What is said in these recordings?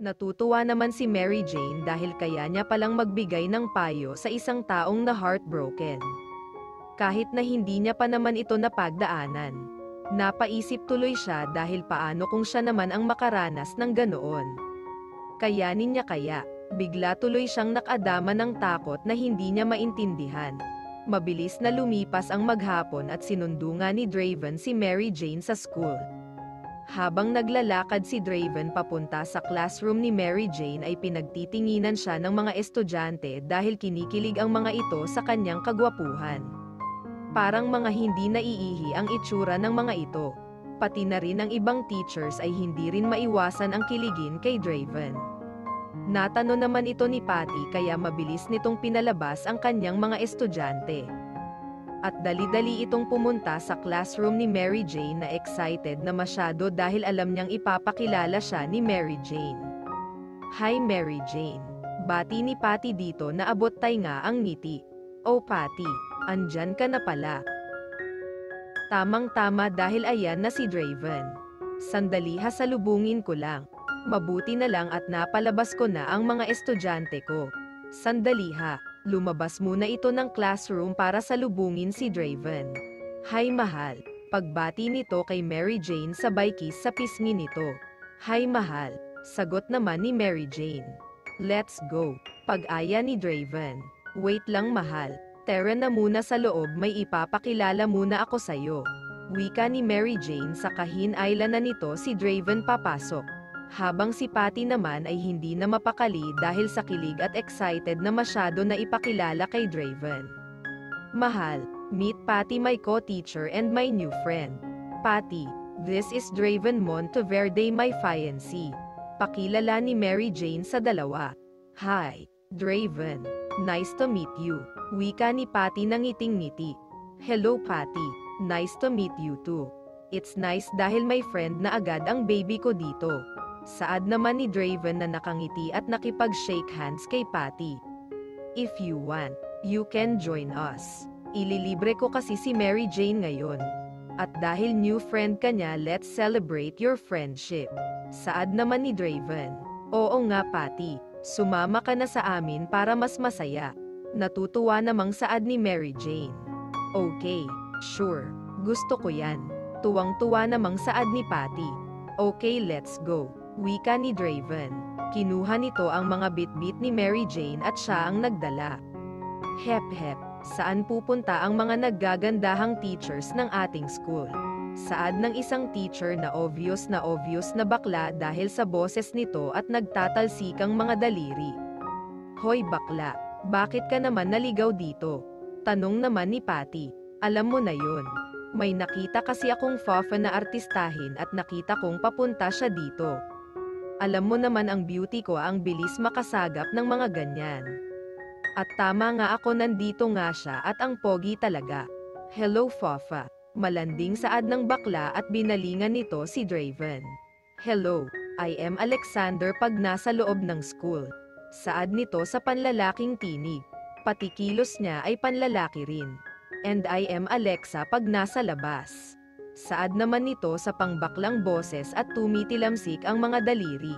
Natutuwa naman si Mary Jane dahil kaya niya palang magbigay ng payo sa isang taong na heartbroken. Kahit na hindi niya pa naman ito napagdaanan. Napaisip tuloy siya dahil paano kung siya naman ang makaranas ng ganoon. Kayanin niya kaya, bigla tuloy siyang nakadama ng takot na hindi niya maintindihan. Mabilis na lumipas ang maghapon at sinundo nga ni Draven si Mary Jane sa school. Habang naglalakad si Draven papunta sa classroom ni Mary Jane ay pinagtitinginan siya ng mga estudyante dahil kinikilig ang mga ito sa kanyang kagwapuhan. Parang mga hindi naiihi ang itsura ng mga ito. Pati na rin ang ibang teachers ay hindi rin maiwasan ang kiligin kay Draven. Natanong naman ito ni Patty kaya mabilis nitong pinalabas ang kanyang mga estudyante. At dali-dali itong pumunta sa classroom ni Mary Jane na excited na masyado dahil alam niyang ipapakilala siya ni Mary Jane. Hi Mary Jane. Bati ni Patty dito na abot nga ang ngiti. Oh Patty, andyan ka na pala. Tamang-tama dahil ayan na si Draven. Sandali ha, salubungin ko lang. Mabuti na lang at napalabas ko na ang mga estudyante ko. Sandali ha. Lumabas muna ito ng classroom para salubungin si Draven. Hi mahal. Pagbati nito kay Mary Jane sabay kiss sa pisngi nito. Hi mahal. Sagot naman ni Mary Jane. Let's go. Pag-aya ni Draven. Wait lang mahal. Tara na muna sa loob, may ipapakilala muna ako sayo. Wika ni Mary Jane sa kahinailan na nito si Draven papasok. Habang si Patty naman ay hindi na mapakali dahil sa kilig at excited na masyado na ipakilala kay Draven. Mahal, meet Patty, my co-teacher and my new friend. Patty, this is Draven Monteverde, my fiancé. Pakilala ni Mary Jane sa dalawa. Hi, Draven. Nice to meet you. Wika ni Patty nang ngiting-ngiti. Hello Patty, nice to meet you too. It's nice dahil may friend na agad ang baby ko dito. Saad naman ni Draven na nakangiti at nakipag-shake hands kay Patty. If you want, you can join us. Ililibre ko kasi si Mary Jane ngayon. At dahil new friend ka niya, let's celebrate your friendship. Saad naman ni Draven. Oo nga Patty, sumama ka na sa amin para mas masaya. Natutuwa namang saad ni Mary Jane. Okay, sure, gusto ko yan. Tuwang-tuwa namang saad ni Patty. Okay, let's go. Wika ni Draven. Kinuha nito ang mga bitbit ni Mary Jane at siya ang nagdala. Hep hep, saan pupunta ang mga naggagandahang teachers ng ating school? Saad ng isang teacher na obvious na bakla dahil sa boses nito at nagtatalsikang mga daliri. Hoy bakla, bakit ka naman naligaw dito? Tanong naman ni Patty. Alam mo na yun. May nakita kasi akong fafa na artistahin at nakita kong papunta siya dito. Alam mo naman ang beauty ko, ang bilis makasagap ng mga ganyan. At tama nga, ako nandito nga siya at ang pogi talaga. Hello Fafa. Malanding saad ng bakla at binalingan nito si Draven. Hello, I am Alexander pag nasa loob ng school. Saad nito sa panlalaking tinig. Pati kilos niya ay panlalaki rin. And I am Alexa pag nasa labas. Saad naman nito sa pangbaklang boses at tumitilamsik ang mga daliri.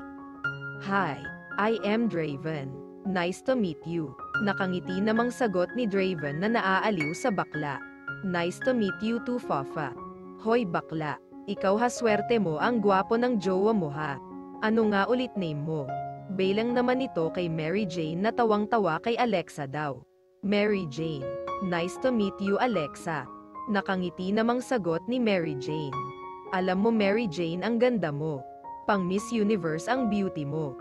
Hi, I am Draven. Nice to meet you. Nakangiti namang sagot ni Draven na naaaliw sa bakla. Nice to meet you too Fafa. Hoy bakla, ikaw ha, swerte mo, ang gwapo ng jowa mo ha. Ano nga ulit name mo? Belang naman ito kay Mary Jane na tawang-tawa kay Alexa daw. Mary Jane. Nice to meet you Alexa. Nakangiti namang sagot ni Mary Jane. Alam mo Mary Jane, ang ganda mo. Pang Miss Universe ang beauty mo.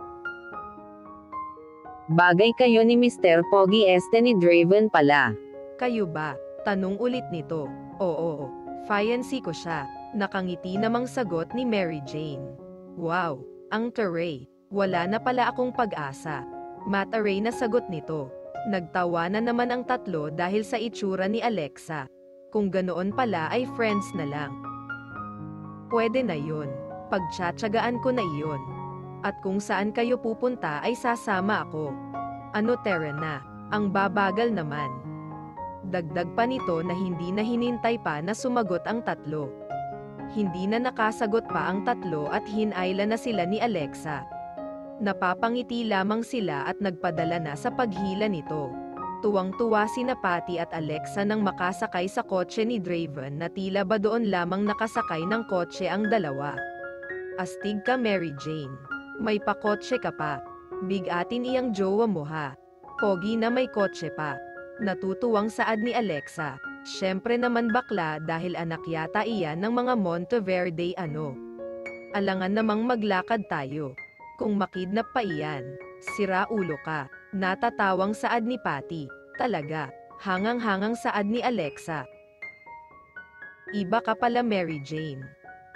Bagay kayo ni Mr. Pogi este ni Draven pala. Kayo ba? Tanong ulit nito. Oo, fiancé ko siya. Nakangiti namang sagot ni Mary Jane. Wow, ang taray. Wala na pala akong pag-asa. Mataray na sagot nito. Nagtawa na naman ang tatlo dahil sa itsura ni Alexa. Kung ganoon pala ay friends na lang. Pwede na yun. Pagtsatsagaan ko na iyon. At kung saan kayo pupunta ay sasama ako. Ano tara na, ang babagal naman. Dagdag pa nito na hindi na hinintay pa na sumagot ang tatlo. Hindi na nakasagot pa ang tatlo at hinayla na sila ni Alexa. Napapangiti lamang sila at nagpadala na sa paghila nito. Tuwang-tuwa sina Patty at Alexa nang makasakay sa kotse ni Draven na tila ba doon lamang nakasakay ng kotse ang dalawa. Astig ka Mary Jane. May pakotse ka pa. Bigatin iyang jowa mo ha. Pogi na may kotse pa. Natutuwang saad ni Alexa. Syempre naman bakla dahil anak yata iyan ng mga Monteverde ano. Alangan namang maglakad tayo. Kung makidnap pa iyan. Sira ulo ka. Natatawang saad ni Patty. Talaga. Hangang-hangang saad ni Alexa. Iba ka pala Mary Jane.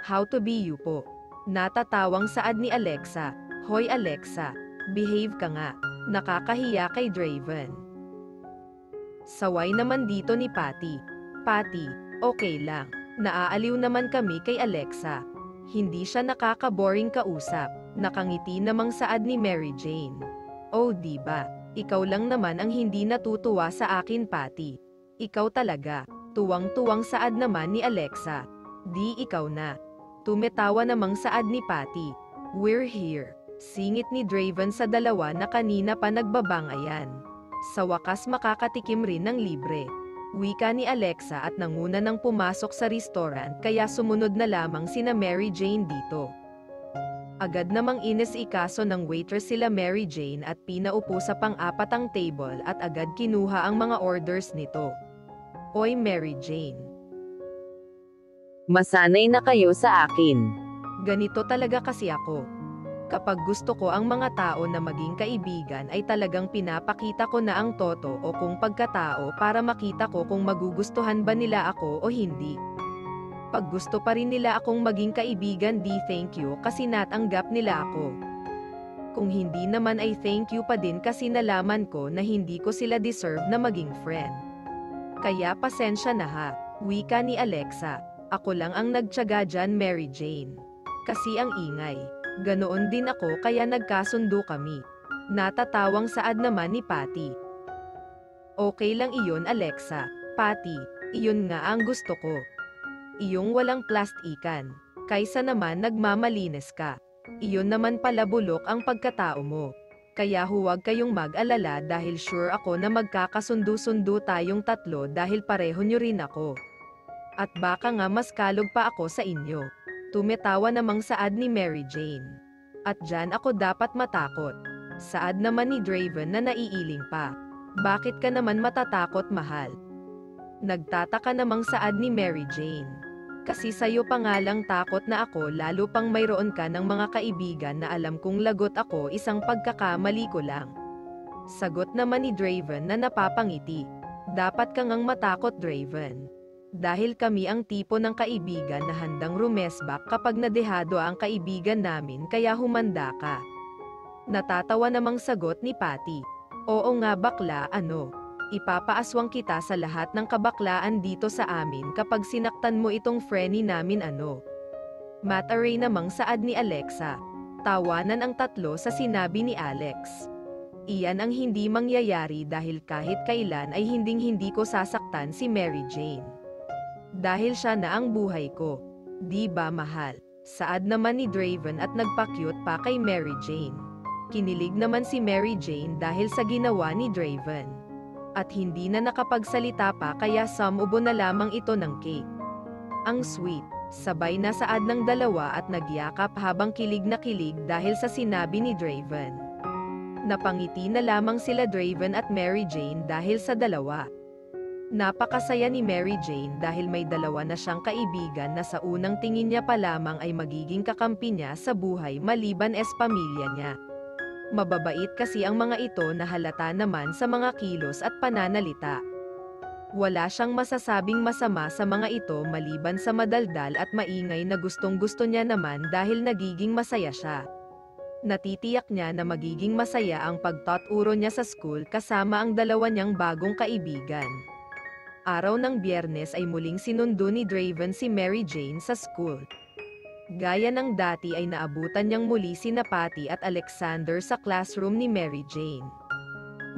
How to be you po. Natatawang saad ni Alexa. Hoy Alexa. Behave ka nga. Nakakahiya kay Draven. Saway naman dito ni Patty. Patty, okay lang. Naaaliw naman kami kay Alexa. Hindi siya nakaka-boring kausap. Nakangiti namang saad ni Mary Jane. Oh diba, ikaw lang naman ang hindi natutuwa sa akin Patty. Ikaw talaga. Tuwang-tuwang saad naman ni Alexa. Di ikaw na. Tumetawa namang saad ni Patty. We're here. Singit ni Draven sa dalawa na kanina pa nagbabangayan. Sa wakas makakatikim rin ng libre. Wika ni Alexa at nanguna nang pumasok sa restaurant kaya sumunod na lamang sina Mary Jane dito. Agad namang inis-ikaso ng waitress sila Mary Jane at pinaupo sa pang-apatang table at agad kinuha ang mga orders nito. Oy Mary Jane. Masanay na kayo sa akin. Ganito talaga kasi ako. Kapag gusto ko ang mga tao na maging kaibigan ay talagang pinapakita ko na ang toto o kung pagkatao para makita ko kung magugustuhan ba nila ako o hindi. Pag gusto pa rin nila akong maging kaibigan di thank you kasi natanggap nila ako. Kung hindi naman ay thank you pa din kasi nalaman ko na hindi ko sila deserve na maging friend. Kaya pasensya na ha, wika ni Alexa. Ako lang ang nagtiyaga dyan Mary Jane. Kasi ang ingay. Ganoon din ako kaya nagkasundo kami. Natatawang saad naman ni Patty. Okay lang iyon Alexa. Patty, iyon nga ang gusto ko. Iyong walang plastikan. Kaysa naman nagmamalinis ka. Iyon naman pala bulok ang pagkatao mo. Kaya huwag kayong mag-alala dahil sure ako na magkakasundo-sundo tayong tatlo dahil pareho nyo rin ako. At baka nga mas kalog pa ako sa inyo. Tumetawa namang saad ni Mary Jane. At dyan ako dapat matakot. Saad naman ni Draven na naiiling pa. Bakit ka naman matatakot mahal? Nagtataka namang saad ni Mary Jane. Kasi sayo pa nga lang takot na ako lalo pang mayroon ka ng mga kaibigan na alam kong lagot ako isang pagkakamali ko lang. Sagot naman ni Draven na napapangiti. Dapat ka ngang matakot Draven. Dahil kami ang tipo ng kaibigan na handang rumesbak kapag nadehado ang kaibigan namin kaya humanda ka. Natatawa namang sagot ni Patty. Oo nga bakla ano. Ipapaaswang kita sa lahat ng kabaklaan dito sa amin kapag sinaktan mo itong frenny namin ano. Mataray namang saad ni Alexa. Tawanan ang tatlo sa sinabi ni Alex. Iyan ang hindi mangyayari dahil kahit kailan ay hinding-hindi ko sasaktan si Mary Jane. Dahil siya na ang buhay ko. Di ba mahal? Saad naman ni Draven at nagpa-cute pa kay Mary Jane. Kinilig naman si Mary Jane dahil sa ginawa ni Draven. At hindi na nakapagsalita pa kaya sumubo na lamang ito ng cake. Ang sweet, sabay na saad ng dalawa at nagyakap habang kilig na kilig dahil sa sinabi ni Draven. Napangiti na lamang sila Draven at Mary Jane dahil sa dalawa. Napakasaya ni Mary Jane dahil may dalawa na siyang kaibigan na sa unang tingin niya pa lamang ay magiging kakampi niya sa buhay maliban pamilya niya. Mababait kasi ang mga ito na halata naman sa mga kilos at pananalita. Wala siyang masasabing masama sa mga ito maliban sa madaldal at maingay na gustong-gusto niya naman dahil nagiging masaya siya. Natitiyak niya na magiging masaya ang pagtuturo niya sa school kasama ang dalawa niyang bagong kaibigan. Araw ng Biyernes ay muling sinundo ni Draven si Mary Jane sa school. Gaya ng dati ay naabutan niyang muli sina Patty at Alexander sa classroom ni Mary Jane.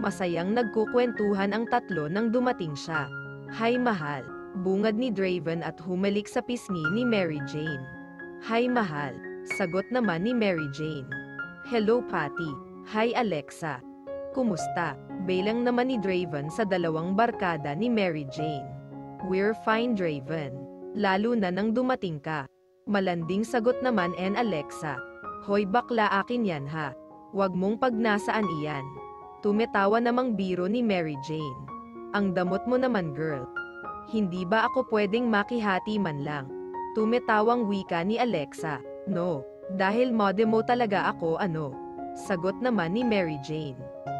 Masayang nagkukwentuhan ang tatlo nang dumating siya. Hi mahal, bungad ni Draven at humalik sa pisngi ni Mary Jane. Hi mahal, sagot naman ni Mary Jane. Hello Patty. Hi Alexa. Kumusta? Bilang naman ni Draven sa dalawang barkada ni Mary Jane. We're fine Draven. Lalo na nang dumating ka. Malanding sagot naman Alexa. Hoy bakla akin yan ha. Wag mong pagnasaan iyan. Tumetawa namang biro ni Mary Jane. Ang damot mo naman girl. Hindi ba ako pwedeng makihati man lang? Tumetawang wika ni Alexa. No, dahil mode mo talaga ako ano. Sagot naman ni Mary Jane.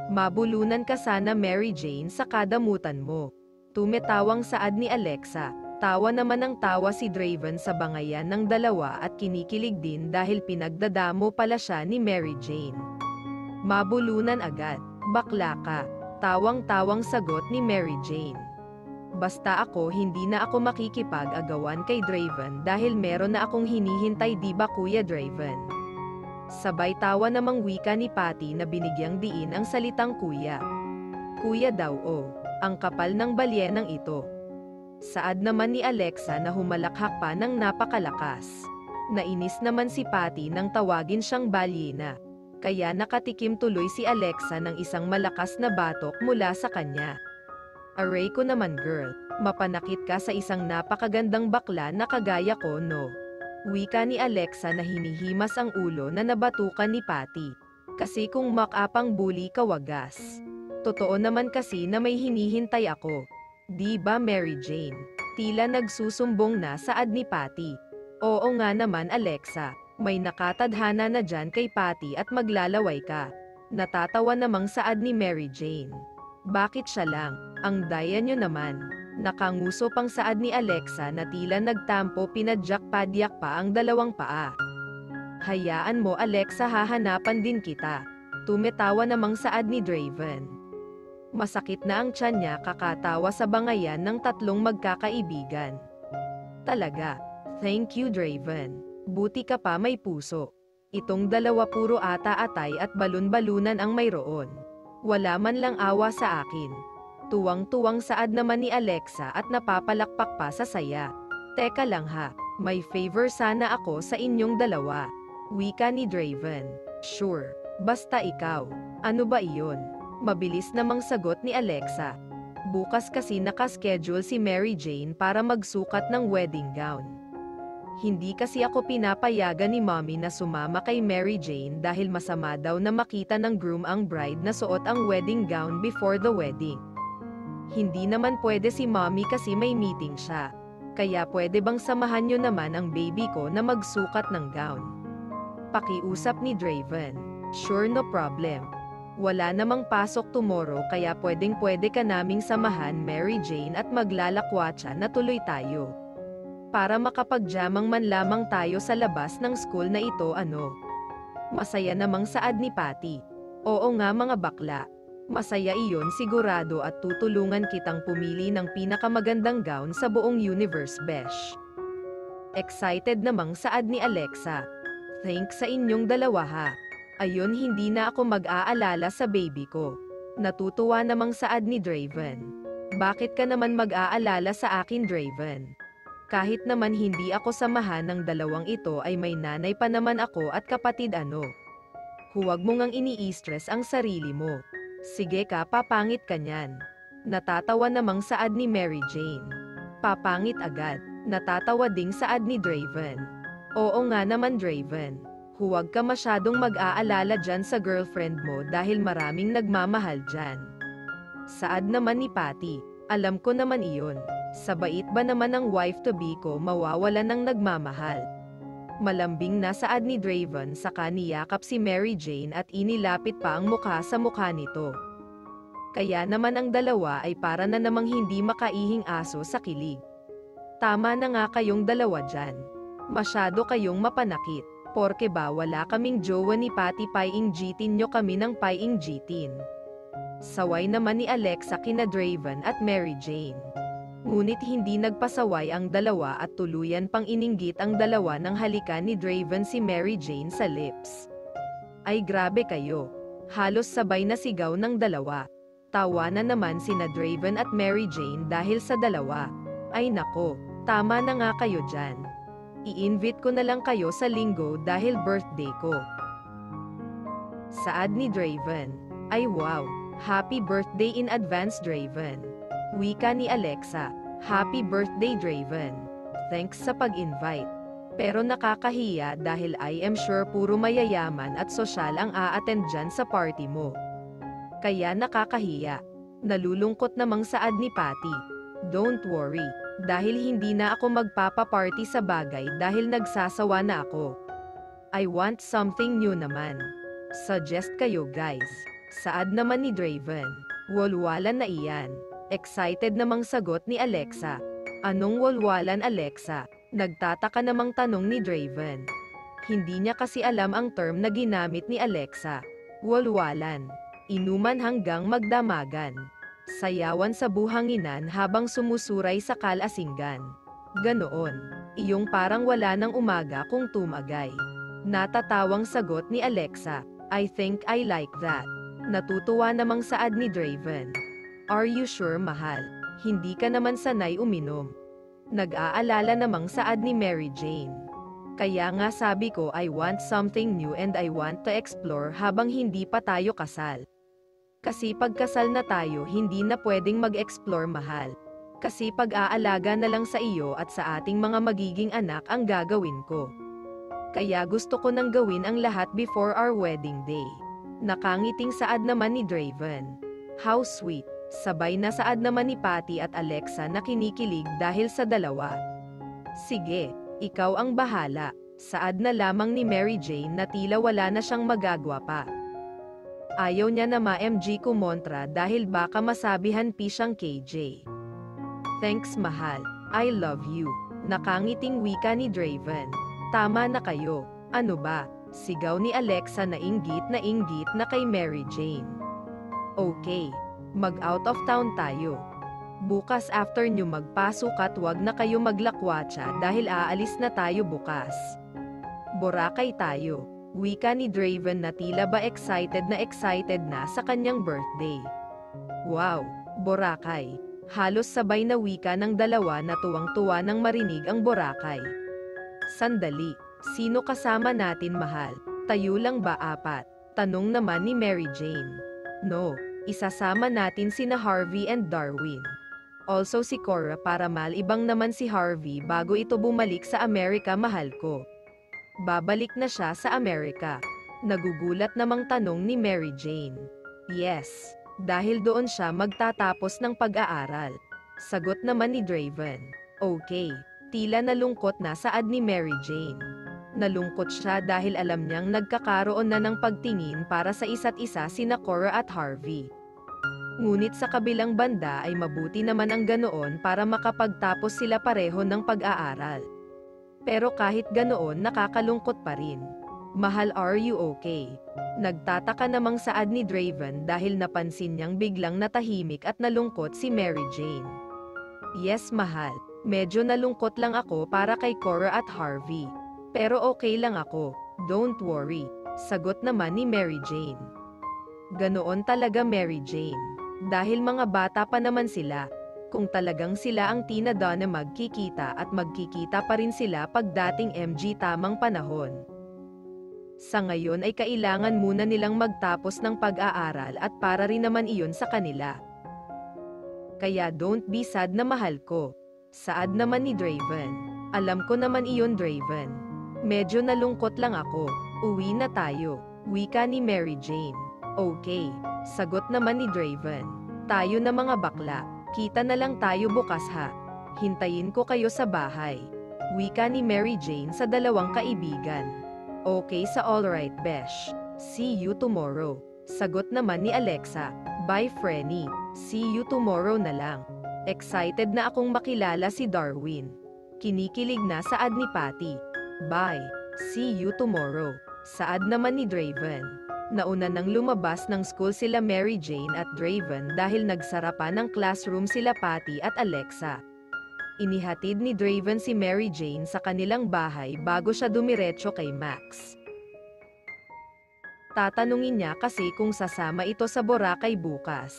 Mabulunan ka sana Mary Jane sa kadamutan mo. Tumetawang saad ni Alexa. Tawa naman ng tawa si Draven sa bangayan ng dalawa at kinikilig din dahil pinagdadamo pala siya ni Mary Jane. Mabulunan agad. Bakla ka. Tawang-tawang sagot ni Mary Jane. Basta ako hindi na ako makikipag-agawan kay Draven dahil meron na akong hinihintay di ba Kuya Draven? Sabay tawa namang wika ni Patty na binigyang diin ang salitang kuya. Kuya daw ang kapal ng balyenang ito. Saad naman ni Alexa na humalakhak pa ng napakalakas. Nainis naman si Patty nang tawagin siyang balyena. Kaya nakatikim tuloy si Alexa ng isang malakas na batok mula sa kanya. Aray ko naman girl, mapanakit ka sa isang napakagandang bakla na kagaya ko no. Wika ni Alexa na hinihimas ang ulo na nabatukan ni Patty. Kasi kung makapang bully ka wagas. Totoo naman kasi na may hinihintay ako. Di ba Mary Jane? Tila nagsusumbong na saad ni Patty. Oo nga naman Alexa, may nakatadhana na dyan kay Patty at maglalaway ka. Natatawa namang saad ni Mary Jane. Bakit siya lang? Ang daya nyo naman. Nakanguso pang saad ni Alexa na tila nagtampo pinadyak-padyak pa ang dalawang paa. Hayaan mo Alexa hahanapan din kita. Tumetawa namang saad ni Draven. Masakit na ang tiyan niya kakatawa sa bangayan ng tatlong magkakaibigan. Talaga. Thank you Draven. Buti ka pa may puso. Itong dalawa puro ata-atay at balun-balunan ang mayroon. Wala man lang awa sa akin. Tuwang-tuwang saad naman ni Alexa at napapalakpak pa sa saya. Teka lang ha, may favor sana ako sa inyong dalawa. Wika ni Draven. Sure. Basta ikaw. Ano ba iyon? Mabilis namang sagot ni Alexa. Bukas kasi nakaschedule si Mary Jane para magsukat ng wedding gown. Hindi kasi ako pinapayagan ni Mommy na sumama kay Mary Jane dahil masama daw na makita ng groom ang bride na suot ang wedding gown before the wedding. Hindi naman pwede si Mommy kasi may meeting siya. Kaya pwede bang samahan nyo naman ang baby ko na magsukat ng gown? Pakiusap ni Draven. Sure no problem. Wala namang pasok tomorrow kaya pwedeng-pwede ka naming samahan Mary Jane at maglalakwatsa na tuloy tayo. Para makapag-jamang man lamang tayo sa labas ng school na ito ano. Masaya namang saad ni Patty. Oo nga mga bakla. Masaya iyon sigurado at tutulungan kitang pumili ng pinakamagandang gown sa buong universe besh. Excited namang saad ni Alexa. Thanks sa inyong dalawa ha. Ayun hindi na ako mag-aalala sa baby ko. Natutuwa namang saad ni Draven. Bakit ka naman mag-aalala sa akin Draven? Kahit naman hindi ako samahan ng dalawang ito ay may nanay pa naman ako at kapatid ano. Huwag mo ngang ini-stress ang sarili mo. Sige ka papangit ka niyan. Natatawa namang saad ni Mary Jane. Papangit agad. Natatawa ding saad ni Draven. Oo nga naman Draven. Huwag ka masyadong mag-aalala dyan sa girlfriend mo dahil maraming nagmamahal dyan. Saad naman ni Patty. Alam ko naman iyon. Sa bait ba naman ng wife-to-be ko mawawala ng nagmamahal? Malambing na saad ni Draven saka niyakap si Mary Jane at inilapit pa ang mukha sa mukha nito. Kaya naman ang dalawa ay para na namang hindi makaihing aso sa kilig. Tama na nga kayong dalawa dyan. Masyado kayong mapanakit. Porke ba wala kaming jowa ni Patty paing-gitin nyo kami ng paing-gitin. Saway naman ni Alexa kina Draven at Mary Jane. Ngunit hindi nagpasaway ang dalawa at tuluyan pang ininggit ang dalawa ng halikan ni Draven si Mary Jane sa lips. Ay grabe kayo. Halos sabay na sigaw ng dalawa. Tawa na naman sina Draven at Mary Jane dahil sa dalawa. Ay nako, tama na nga kayo dyan. I-invite ko na lang kayo sa linggo dahil birthday ko. Saad ni Draven. Ay wow, happy birthday in advance Draven. Wika ni Alexa. Happy birthday Draven. Thanks sa pag-invite. Pero nakakahiya dahil I am sure puro mayayaman at sosyal ang a-attend dyan sa party mo. Kaya nakakahiya. Nalulungkot namang saad ni Patty. Don't worry, dahil hindi na ako magpapa-party sa bagay dahil nagsasawa na ako. I want something new naman. Suggest kayo guys. Saad naman ni Draven. Walwalan na iyan. Excited namang sagot ni Alexa. Anong walwalan Alexa? Nagtataka namang tanong ni Draven. Hindi niya kasi alam ang term na ginamit ni Alexa. Walwalan. Inuman hanggang magdamagan. Sayawan sa buhanginan habang sumusuray sa kalasinggan. Ganoon. Iyong parang wala ng umaga kung tumagay. Natatawang sagot ni Alexa. I think I like that. Natutuwa namang saad ni Draven. Are you sure mahal? Hindi ka naman sanay uminom. Nag-aalala namang saad ni Mary Jane. Kaya nga sabi ko I want something new and I want to explore habang hindi pa tayo kasal. Kasi pagkasal na tayo hindi na pwedeng mag-explore mahal. Kasi pag-aalaga na lang sa iyo at sa ating mga magiging anak ang gagawin ko. Kaya gusto ko nang gawin ang lahat before our wedding day. Nakangiting saad naman ni Draven. How sweet. Sabay na saad naman ni Patty at Alexa na kinikilig dahil sa dalawa. Sige, ikaw ang bahala. Saad na lamang ni Mary Jane na tila wala na siyang magagawa pa. Ayaw niya na ma-MG kumontra dahil baka masabihan pi siyang KJ. Thanks mahal, I love you. Nakangiting wika ni Draven. Tama na kayo, ano ba? Sigaw ni Alexa na inggit na kay Mary Jane. Okay, mag-out of town tayo. Bukas after nyo magpasok at wag na kayo maglakwatsa dahil aalis na tayo bukas. Boracay tayo. Wika ni Draven na tila ba excited na sa kanyang birthday. Wow, Boracay. Halos sabay na wika ng dalawa na tuwang-tuwa nang marinig ang Boracay. Sandali, sino kasama natin mahal? Tayo lang ba apat? Tanong naman ni Mary Jane. No, isasama natin sina Harvey and Darwin. Also si Cora para malibang naman si Harvey bago ito bumalik sa Amerika mahal ko. Babalik na siya sa Amerika. Nagugulat namang tanong ni Mary Jane. Yes, dahil doon siya magtatapos ng pag-aaral. Sagot naman ni Draven. Okay, tila nalungkot na saad ni Mary Jane. Nalungkot siya dahil alam niyang nagkakaroon na ng pagtingin para sa isa't isa sina Cora at Harvey. Ngunit sa kabilang banda ay mabuti naman ang ganoon para makapagtapos sila pareho ng pag-aaral. Pero kahit ganoon nakakalungkot pa rin. Mahal, are you okay? Nagtataka namang saad ni Draven dahil napansin niyang biglang natahimik at nalungkot si Mary Jane. Yes mahal, medyo nalungkot lang ako para kay Cora at Harvey. Pero okay lang ako, don't worry. Sagot naman ni Mary Jane. Ganoon talaga Mary Jane. Dahil mga bata pa naman sila. Kung talagang sila ang Tina Donna magkikita at magkikita pa rin sila pagdating MG tamang panahon. Sa ngayon ay kailangan muna nilang magtapos ng pag-aaral at para rin naman iyon sa kanila. Kaya don't be sad na mahal ko. Saad naman ni Draven. Alam ko naman iyon Draven. Medyo nalungkot lang ako. Uwi na tayo. Wika ni Mary Jane. Okay. Sagot naman ni Draven. Tayo na mga bakla. Kita na lang tayo bukas ha. Hintayin ko kayo sa bahay. Wika ni Mary Jane sa dalawang kaibigan. Okay sa alright besh. See you tomorrow. Sagot naman ni Alexa. Bye Frenny. See you tomorrow na lang. Excited na akong makilala si Darwin. Kinikilig na saad ni Patty. Bye. See you tomorrow. Saad naman ni Draven. Nauna nang lumabas ng school sila Mary Jane at Draven dahil nagsara pa ng classroom sila Patty at Alexa. Inihatid ni Draven si Mary Jane sa kanilang bahay bago siya dumiretso kay Max. Tatanungin niya kasi kung sasama ito sa Boracay bukas.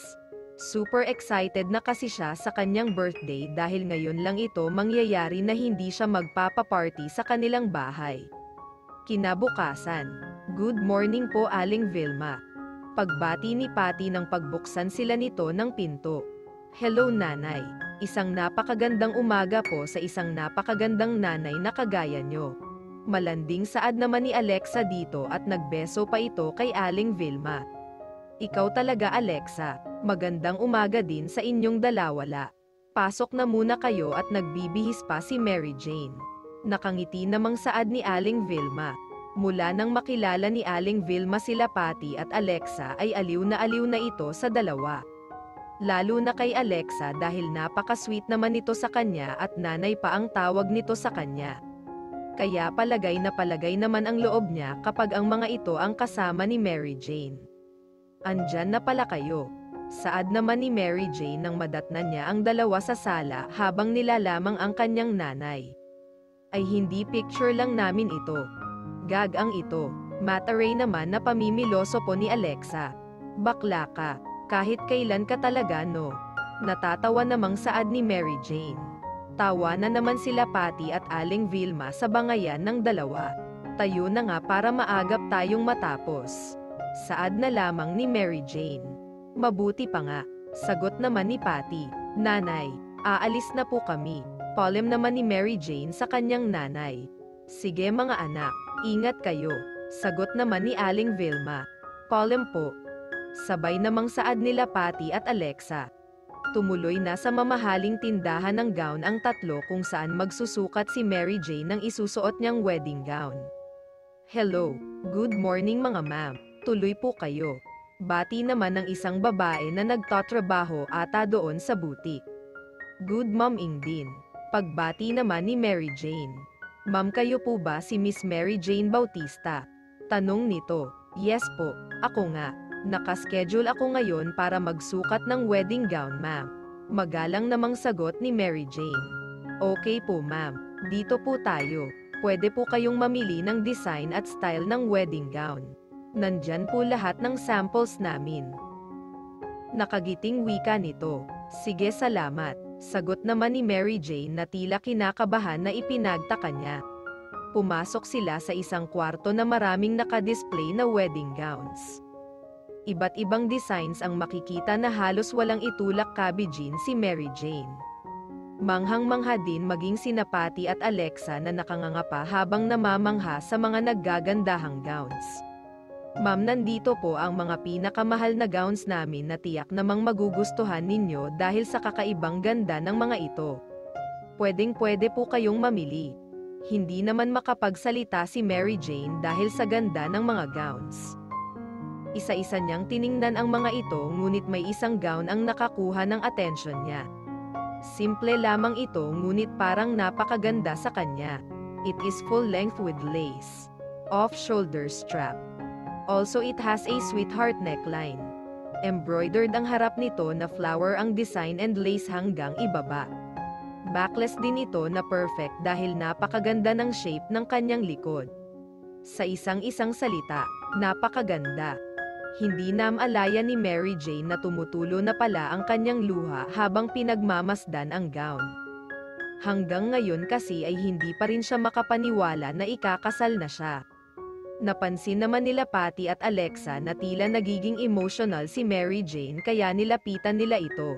Super excited na kasi siya sa kanyang birthday dahil ngayon lang ito mangyayari na hindi siya magpapaparty sa kanilang bahay. Kinabukasan, Good morning po Aling Vilma. Pagbati ni Patty nang pagbuksan sila nito ng pinto. Hello nanay. Isang napakagandang umaga po sa isang napakagandang nanay na kagaya nyo. Malanding saad naman ni Alexa dito at nagbeso pa ito kay Aling Vilma. Ikaw talaga Alexa, magandang umaga din sa inyong dalawala. Pasok na muna kayo at nagbibihis pa si Mary Jane. Nakangiti namang saad ni Aling Vilma. Mula nang makilala ni Aling Vilma sila Patty at Alexa ay aliw na ito sa dalawa. Lalo na kay Alexa dahil napaka-sweet naman nito sa kanya at nanay pa ang tawag nito sa kanya. Kaya palagay naman ang loob niya kapag ang mga ito ang kasama ni Mary Jane. Andyan na pala kayo. Saad naman ni Mary Jane nang madatnan niya ang dalawa sa sala habang nilalamang ang kanyang nanay. Ay hindi picture lang namin ito. Gag ang ito. Mataray naman na pamimiloso po ni Alexa. Bakla ka. Kahit kailan ka talaga no. Natatawa namang saad ni Mary Jane. Tawa na naman sila Patty at Aling Vilma sa bangayan ng dalawa. Tayo na nga para maagap tayong matapos. Saad na lamang ni Mary Jane. Mabuti pa nga. Sagot naman ni Patty. Nanay, aalis na po kami. Palem naman ni Mary Jane sa kanyang nanay. Sige mga anak, ingat kayo. Sagot naman ni Aling Vilma. Palem po. Sabay namang saad nila Patty at Alexa. Tumuloy na sa mamahaling tindahan ng gown ang tatlo kung saan magsusukat si Mary Jane ng isusuot niyang wedding gown. Hello, good morning mga ma'am. Tuloy po kayo. Bati naman ng isang babae na nagtatrabaho ata doon sa butik. Good morning din. Pagbati naman ni Mary Jane. Ma'am kayo po ba si Miss Mary Jane Bautista? Tanong nito. Yes po, ako nga. Nakaschedule ako ngayon para magsukat ng wedding gown ma'am. Magalang namang sagot ni Mary Jane. Okay po ma'am, dito po tayo. Pwede po kayong mamili ng design at style ng wedding gown. Nandyan po lahat ng samples namin. Nakagiting wika nito. Sige salamat. Sagot naman ni Mary Jane na tila kinakabahan na ipinagtaka niya. Pumasok sila sa isang kwarto na maraming nakadisplay na wedding gowns. Iba't ibang designs ang makikita na halos walang itulak kabijin si Mary Jane. Manghang-mangha din maging sina Patty at Alexa na nakanganga habang namamangha sa mga naggagandahang gowns. Ma'am, nandito po ang mga pinakamahal na gowns namin na tiyak namang magugustuhan ninyo dahil sa kakaibang ganda ng mga ito. Pwedeng-pwede po kayong mamili. Hindi naman makapagsalita si Mary Jane dahil sa ganda ng mga gowns. Isa-isa niyang tiningnan ang mga ito ngunit may isang gown ang nakakuha ng atensyon niya. Simple lamang ito ngunit parang napakaganda sa kanya. It is full length with lace. Off-shoulder strap. Also it has a sweetheart neckline. Embroidered ang harap nito na flower ang design and lace hanggang ibaba. Backless din ito na perfect dahil napakaganda ng shape ng kanyang likod. Sa isang-isang salita, napakaganda. Hindi namalaya ni Mary Jane na tumutulo na pala ang kanyang luha habang pinagmamasdan ang gown. Hanggang ngayon kasi ay hindi pa rin siya makapaniwala na ikakasal na siya. Napansin naman nila Patty at Alexa na tila nagiging emotional si Mary Jane kaya nilapitan nila ito.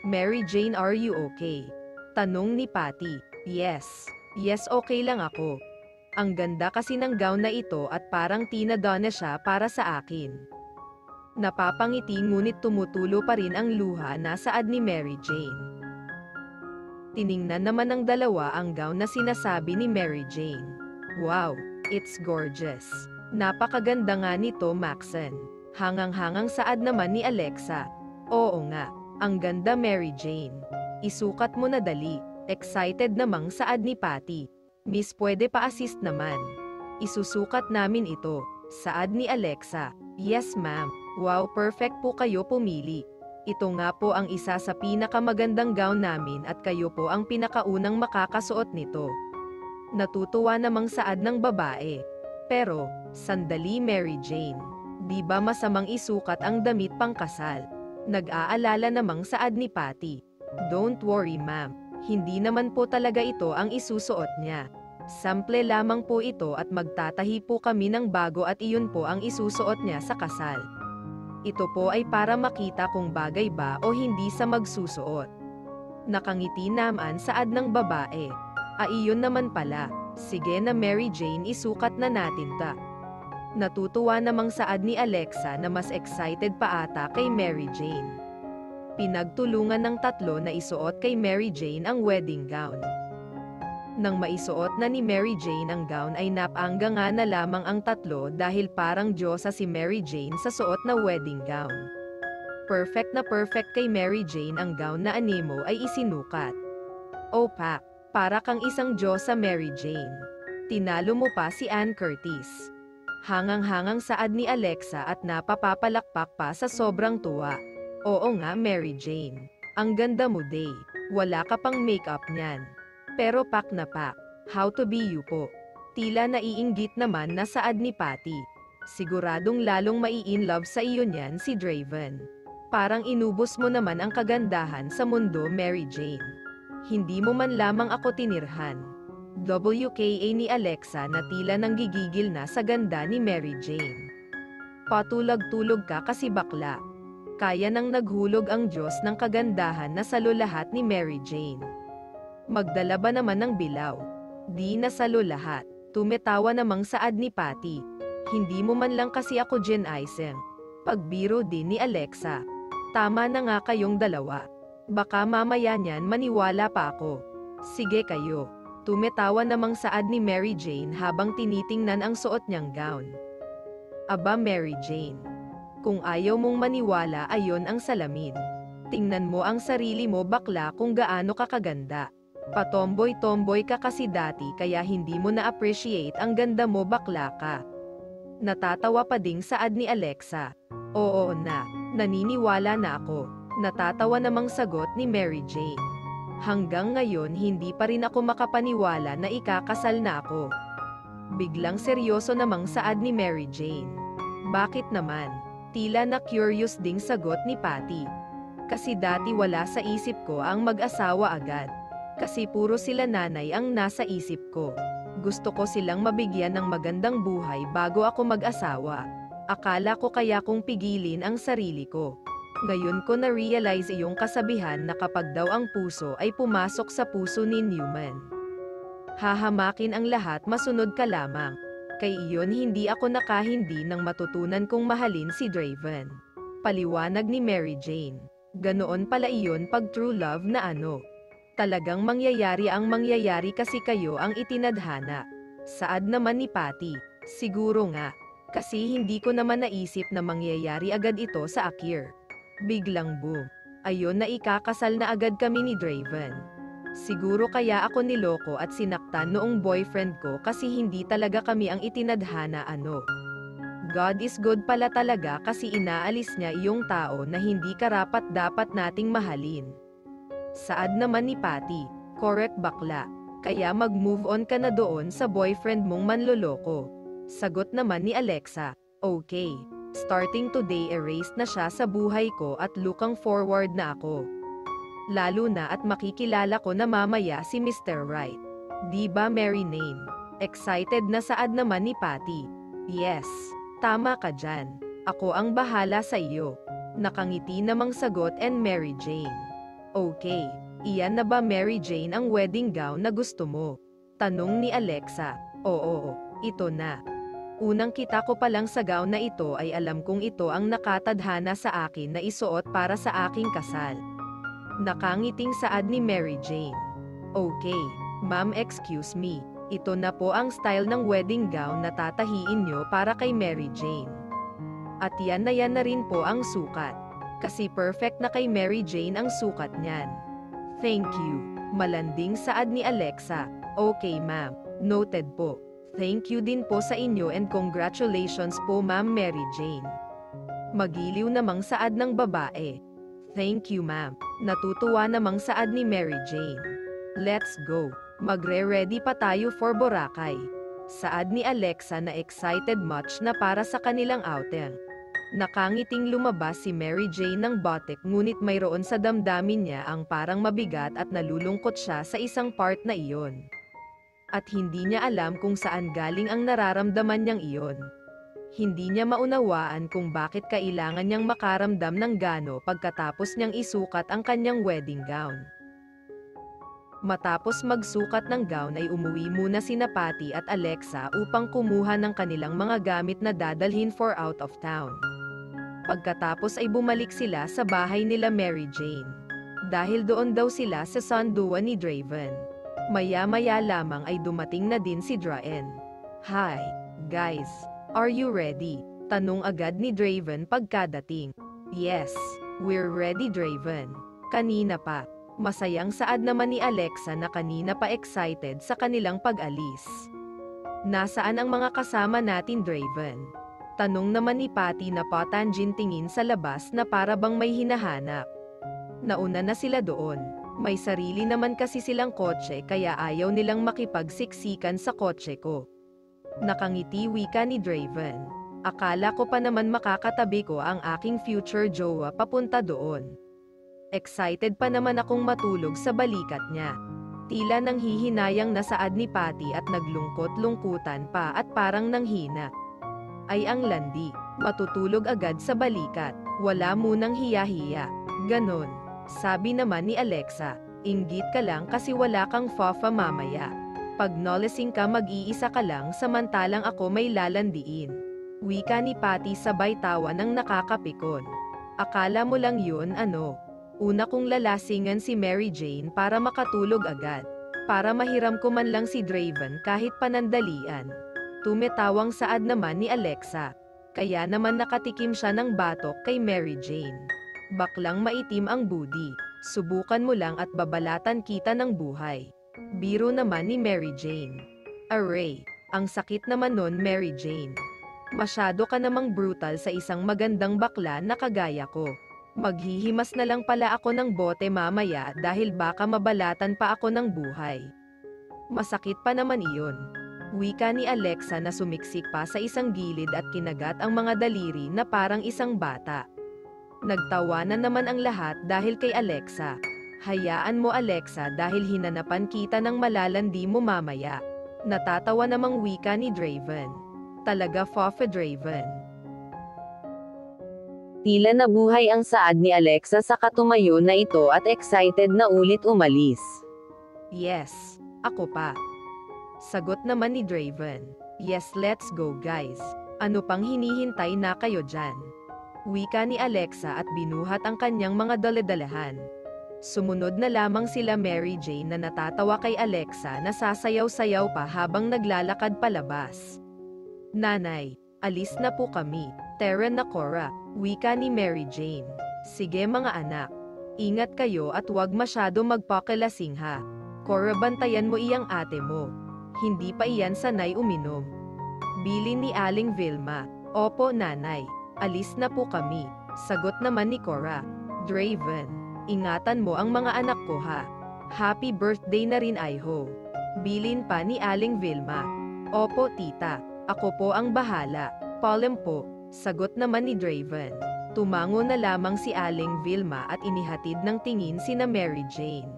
Mary Jane, are you okay? Tanong ni Patty. Yes okay lang ako. Ang ganda kasi ng gown na ito at parang tinada na siya para sa akin. Napapangiti ngunit tumutulo pa rin ang luha na saad ni Mary Jane. Tiningnan naman ng dalawa ang gown na sinasabi ni Mary Jane. Wow, it's gorgeous. Napakaganda nga nito Maxon. Hangang-hangang saad naman ni Alexa. Oo nga, ang ganda Mary Jane. Isukat mo na dali. Excited namang saad ni Patty. Miss, pwede pa assist naman. Isusukat namin ito. Saad ni Alexa. Yes ma'am. Wow, perfect po kayo pumili. Ito nga po ang isa sa pinakamagandang gown namin at kayo po ang pinakaunang makakasuot nito. Natutuwa namang saad ng babae. Pero, sandali Mary Jane. Di ba masamang isukat ang damit pangkasal? Nag-aalala namang saad ni Patty. Don't worry ma'am. Hindi naman po talaga ito ang isusuot niya. Sample lamang po ito at magtatahi po kami ng bago at iyon po ang isusuot niya sa kasal. Ito po ay para makita kung bagay ba o hindi sa magsusuot. Nakangiti naman saad ng babae. Iyon naman pala. Sige na Mary Jane, isukat na natin ta. Natutuwa namang saad ni Alexa na mas excited pa ata kay Mary Jane. Pinagtulungan ng tatlo na isuot kay Mary Jane ang wedding gown. Nang maisuot na ni Mary Jane ang gown ay napangga nga na lamang ang tatlo dahil parang diyosa si Mary Jane sa suot na wedding gown. Perfect na perfect kay Mary Jane ang gown na animo ay isinukat. Oh Pak, para kang isang diyosa Mary Jane. Tinalo mo pa si Ann Curtis. Hangang-hangang saad ni Alexa at napapapalakpak pa sa sobrang tuwa. Oo nga Mary Jane. Ang ganda mo day. Wala ka pang makeup niyan. Pero pak na pak, how to be you po. Tila naiinggit naman na saad ni Patty. Siguradong lalong mai-in-love sa iyo niyan si Draven. Parang inubos mo naman ang kagandahan sa mundo Mary Jane. Hindi mo man lamang ako tinirhan. WKA ni Alexa na tila nanggigigil na sa ganda ni Mary Jane. Patulag-tulog ka kasi bakla. Kaya nang naghulog ang Diyos ng kagandahan na salo lahat ni Mary Jane. Magdala ba naman ng bilaw? Di nasalo lahat. Tumetawa namang saad ni Patty. Hindi mo man lang kasi ako Jen Iseng. Pagbiro din ni Alexa. Tama na nga kayong dalawa. Baka mamaya niyan maniwala pa ako. Sige kayo. Tumetawa namang saad ni Mary Jane habang tinitingnan ang suot niyang gown. Aba Mary Jane. Kung ayaw mong maniwala ayon ang salamin. Tingnan mo ang sarili mo bakla kung gaano ka kaganda. Patomboy-tomboy ka kasi dati kaya hindi mo na-appreciate ang ganda mo bakla ka. Natatawa pa ding saad ni Alexa. Oo na, naniniwala na ako. Natatawa namang sagot ni Mary Jane. Hanggang ngayon hindi pa rin ako makapaniwala na ikakasal na ako. Biglang seryoso namang saad ni Mary Jane. Bakit naman? Tila na curious ding sagot ni Patty. Kasi dati wala sa isip ko ang mag-asawa agad. Kasi puro sila nanay ang nasa isip ko. Gusto ko silang mabigyan ng magandang buhay bago ako mag-asawa. Akala ko kaya kong pigilin ang sarili ko. Ngayon ko na-realize iyong kasabihan na kapag daw ang puso ay pumasok sa puso ni Newman. Hahamakin ang lahat masunod ka lamang. Kay iyon hindi ako nakahindi nang matutunan kong mahalin si Draven. Paliwanag ni Mary Jane. Ganoon pala iyon pag true love na ano. Talagang mangyayari ang mangyayari kasi kayo ang itinadhana. Saad naman ni Patty. Siguro nga. Kasi hindi ko naman naisip na mangyayari agad ito sa Akir. Biglang boom. Ayon na ikakasal na agad kami ni Draven. Siguro kaya ako niloko at sinaktan noong boyfriend ko kasi hindi talaga kami ang itinadhana ano. God is good pala talaga kasi inaalis niya iyong tao na hindi karapat dapat nating mahalin. Saad naman ni Patty. Correct bakla. Kaya mag-move on ka na doon sa boyfriend mong manloloko. Sagot naman ni Alexa. Okay. Starting today erased na siya sa buhay ko at looking forward na ako. Lalo na at makikilala ko na mamaya si Mr. Right. Di ba Mary name? Excited na saad naman ni Patty. Yes. Tama ka dyan. Ako ang bahala sa iyo. Nakangiti namang sagot and Mary Jane. Okay. Iyan na ba Mary Jane ang wedding gown na gusto mo? Tanong ni Alexa. Oo. Ito na. Unang kita ko pa lang sa gown na ito ay alam kong ito ang nakatadhana sa akin na isuot para sa aking kasal. Nakangiting saad ni Mary Jane. Okay, ma'am excuse me. Ito na po ang style ng wedding gown na tatahiin nyo para kay Mary Jane. At yan na rin po ang sukat. Kasi perfect na kay Mary Jane ang sukat niyan. Thank you. Malanding saad ni Alexa. Okay ma'am, noted po. Thank you din po sa inyo and congratulations po Ma'am Mary Jane. Magiliw namang saad ng babae. Thank you ma'am. Natutuwa namang saad ni Mary Jane. Let's go. Magre-ready pa tayo for Boracay. Saad ni Alexa na excited much na para sa kanilang outing. Nakangiting lumabas si Mary Jane ng botek ngunit mayroon sa damdamin niya ang parang mabigat at nalulungkot siya sa isang part na iyon. At hindi niya alam kung saan galing ang nararamdaman niyang iyon. Hindi niya maunawaan kung bakit kailangan niyang makaramdam ng gano pagkatapos niyang isukat ang kanyang wedding gown. Matapos magsukat ng gown ay umuwi muna sina Patty at Alexa upang kumuha ng kanilang mga gamit na dadalhin for out of town. Pagkatapos ay bumalik sila sa bahay nila Mary Jane. Dahil doon daw sila sa sunduan ni Draven. Maya-maya lamang ay dumating na din si Draen. "Hi, guys. Are you ready?" Tanong agad ni Draven pagkadating. "Yes, we're ready, Draven. Kanina pa." Masayang saad naman ni Alexa na kanina pa excited sa kanilang pag-alis. "Nasaan ang mga kasama natin, Draven?" Tanong naman ni Patty na patangin tingin sa labas na para bang may hinahanap. Nauna na sila doon. May sarili naman kasi silang kotse kaya ayaw nilang makipagsiksikan sa kotse ko. Nakangiti wika ni Draven. "Akala ko pa naman makakatabi ko ang aking future jowa papunta doon." Excited pa naman akong matulog sa balikat niya. Tila nang hihinayang na saad ni Patty at naglungkot-lungkutan pa at parang nanghina. "Ay ang landi, matutulog agad sa balikat, wala munang hiya-hiya." "Ganon," sabi naman ni Alexa. "Inggit ka lang kasi wala kang fafa mamaya. Pag nolasing ka mag-iisa ka lang samantalang ako may lalandiin." Wika ni Patty sabay tawa ng nakakapikon. "Akala mo lang yun ano? Una kong lalasingan si Mary Jane para makatulog agad. Para mahiram ko man lang si Draven kahit panandalian." Tumitawang saad naman ni Alexa. Kaya naman nakatikim siya ng batok kay Mary Jane. "Baklang maitim ang budi. Subukan mo lang at babalatan kita ng buhay." Biro naman ni Mary Jane. "Aray, ang sakit naman nun, Mary Jane. Masyado ka namang brutal sa isang magandang bakla na kagaya ko. Maghihimas na lang pala ako ng bote mamaya dahil baka mabalatan pa ako ng buhay." "Masakit pa naman iyon." Wika ni Alexa na sumiksik pa sa isang gilid at kinagat ang mga daliri na parang isang bata. Nagtawanan naman ang lahat dahil kay Alexa. "Hayaan mo, Alexa, dahil hinanapan kita ng malalandi mo mamaya." Natatawa namang wika ni Draven. "Talaga Fafa Draven." Tila nabuhay ang saad ni Alexa sa katumayo na ito at excited na ulit umalis. "Yes, ako pa." Sagot naman ni Draven. "Yes, let's go guys. Ano pang hinihintay na kayo dyan?" Wika ni Alexa at binuhat ang kanyang mga daladalahan. Sumunod na lamang sila Mary Jane na natatawa kay Alexa na sasayaw-sayaw pa habang naglalakad palabas. "Nanay, alis na po kami." "Tara na Cora," wika ni Mary Jane. "Sige mga anak. Ingat kayo at wag masyado magpakilasing ha. Cora, bantayan mo iyang ate mo. Hindi pa iyan sanay uminom." Bilin ni Aling Vilma. "Opo nanay. Alis na po kami." Sagot naman ni Cora. "Draven, ingatan mo ang mga anak ko ha. Happy birthday na rin Iho." Bilin pa ni Aling Vilma. "Opo tita, ako po ang bahala." "Palem po," sagot naman ni Draven. Tumango na lamang si Aling Vilma at inihatid ng tingin sina Mary Jane.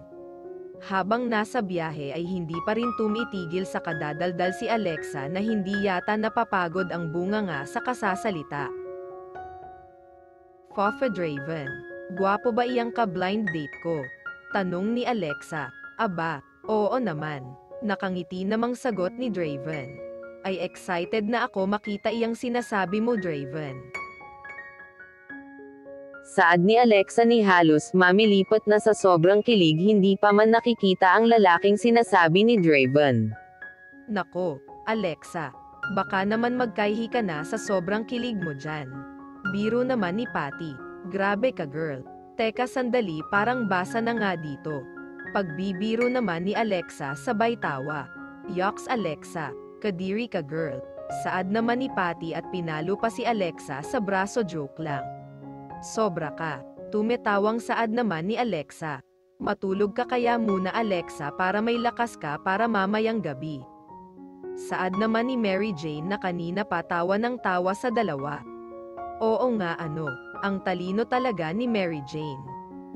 Habang nasa biyahe ay hindi pa rin tumitigil sa kadadaldal si Alexa na hindi yata napapagod ang bunganga sa kasasalita. "Fafa Draven, gwapo ba iyang ka-blind date ko?" tanong ni Alexa. "Aba, oo naman." Nakangiti namang sagot ni Draven. "Ay excited na ako makita iyang sinasabi mo Draven." Saad ni Alexa ni halos mamilipat na sa sobrang kilig hindi pa man nakikita ang lalaking sinasabi ni Draven. "Nako, Alexa, baka naman magkaihi ka na sa sobrang kilig mo dyan." Biro naman ni Patty. "Grabe ka girl. Teka sandali, parang basa na nga dito." Pagbibiro naman ni Alexa sabay tawa. "Yoks Alexa, kadiri ka girl." Saad naman ni Patty at pinalo pa si Alexa sa braso, "Joke lang. Sobra ka." Tumitawang saad naman ni Alexa. "Matulog ka kaya muna Alexa para may lakas ka para mamayang gabi." Saad naman ni Mary Jane na kanina pa tawa ng tawa sa dalawa. "Oo nga ano, ang talino talaga ni Mary Jane.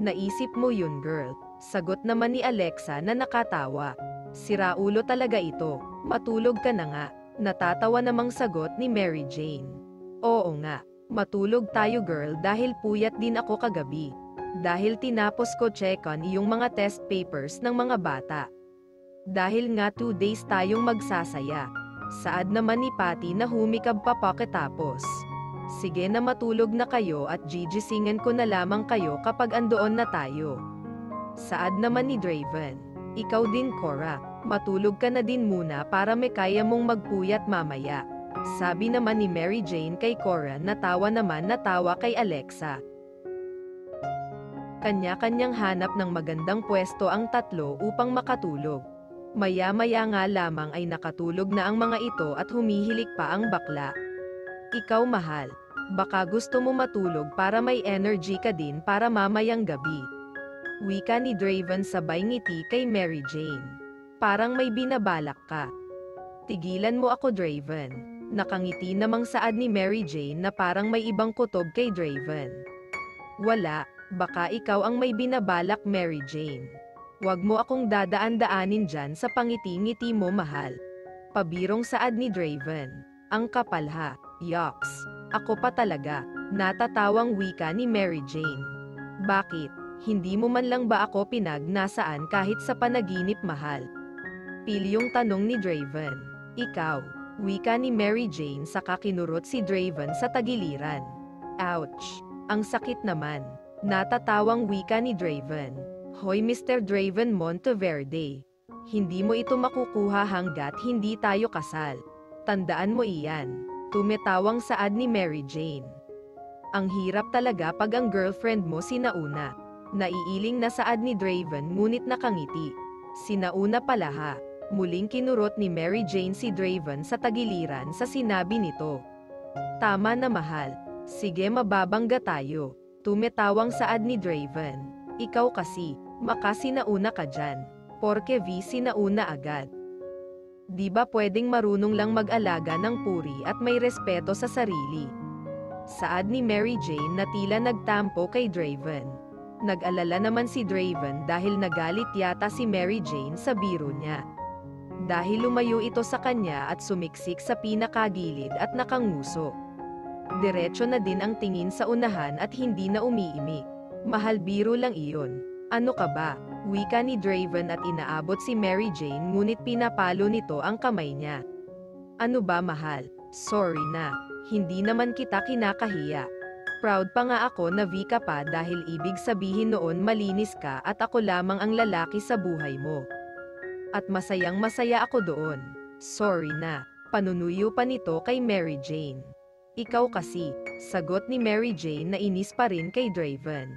Naisip mo yun girl." Sagot naman ni Alexa na nakatawa. Siraulo talaga ito, matulog ka na nga. Natatawa namang sagot ni Mary Jane. Oo nga, matulog tayo girl dahil puyat din ako kagabi. Dahil tinapos ko check on yung mga test papers ng mga bata. Dahil nga 2 days tayong magsasaya. Saad naman ni Patty na humikab pa pagkatapos. Sige na matulog na kayo at gigisingin ko na lamang kayo kapag andoon na tayo. Saad naman ni Draven. Ikaw din Cora, matulog ka na din muna para may kaya mong magpuyat mamaya. Sabi naman ni Mary Jane kay Cora na tawa naman na tawa kay Alexa. Kanya-kanyang hanap ng magandang pwesto ang tatlo upang makatulog. Maya-maya nga lamang ay nakatulog na ang mga ito at humihilik pa ang bakla. Ikaw mahal, baka gusto mo matulog para may energy ka din para mamayang gabi. Wika ni Draven sabay ngiti kay Mary Jane. Parang may binabalak ka. Tigilan mo ako Draven. Nakangiti namang saad ni Mary Jane na parang may ibang kutob kay Draven. Wala, baka ikaw ang may binabalak Mary Jane. Huwag mo akong dadaan-daanin dyan sa pangiti-ngiti mo mahal. Pabirong saad ni Draven. Ang kapal ha, yucks. Ako pa talaga, natatawang wika ni Mary Jane. Bakit, hindi mo man lang ba ako pinagnasaan kahit sa panaginip mahal? Pilyong tanong ni Draven. Ikaw, wika ni Mary Jane saka kinurot si Draven sa tagiliran. Ouch, ang sakit naman. Natatawang wika ni Draven. Hoy Mr. Draven Monteverde. Hindi mo ito makukuha hanggat hindi tayo kasal. Tandaan mo iyan. Tumitawang saad ni Mary Jane. Ang hirap talaga pag ang girlfriend mo sinauna. Naiiling na saad ni Draven ngunit nakangiti. Sinauna pala ha. Muling kinurot ni Mary Jane si Draven sa tagiliran sa sinabi nito. Tama na mahal. Sige mababangga tayo. Tumitawang saad ni Draven. Ikaw kasi, makasinauna ka dyan. Porke V sinauna agad. Di ba pwedeng marunong lang mag-alaga ng puri at may respeto sa sarili? Saad ni Mary Jane na tila nagtampo kay Draven. Nag-alala naman si Draven dahil nagalit yata si Mary Jane sa biro niya. Dahil lumayo ito sa kanya at sumiksik sa pinakagilid at nakanguso. Diretso na din ang tingin sa unahan at hindi na umiimik. Mahal biro lang iyon. Ano ka ba? Wika ni Draven at inaabot si Mary Jane ngunit pinapalo nito ang kamay niya. Ano ba mahal? Sorry na. Hindi naman kita kinakahiya. Proud pa nga ako na V ka pa dahil ibig sabihin noon malinis ka at ako lamang ang lalaki sa buhay mo. At masayang masaya ako doon. Sorry na. Panunuyo pa nito kay Mary Jane. Ikaw kasi, sagot ni Mary Jane na inis pa rin kay Draven.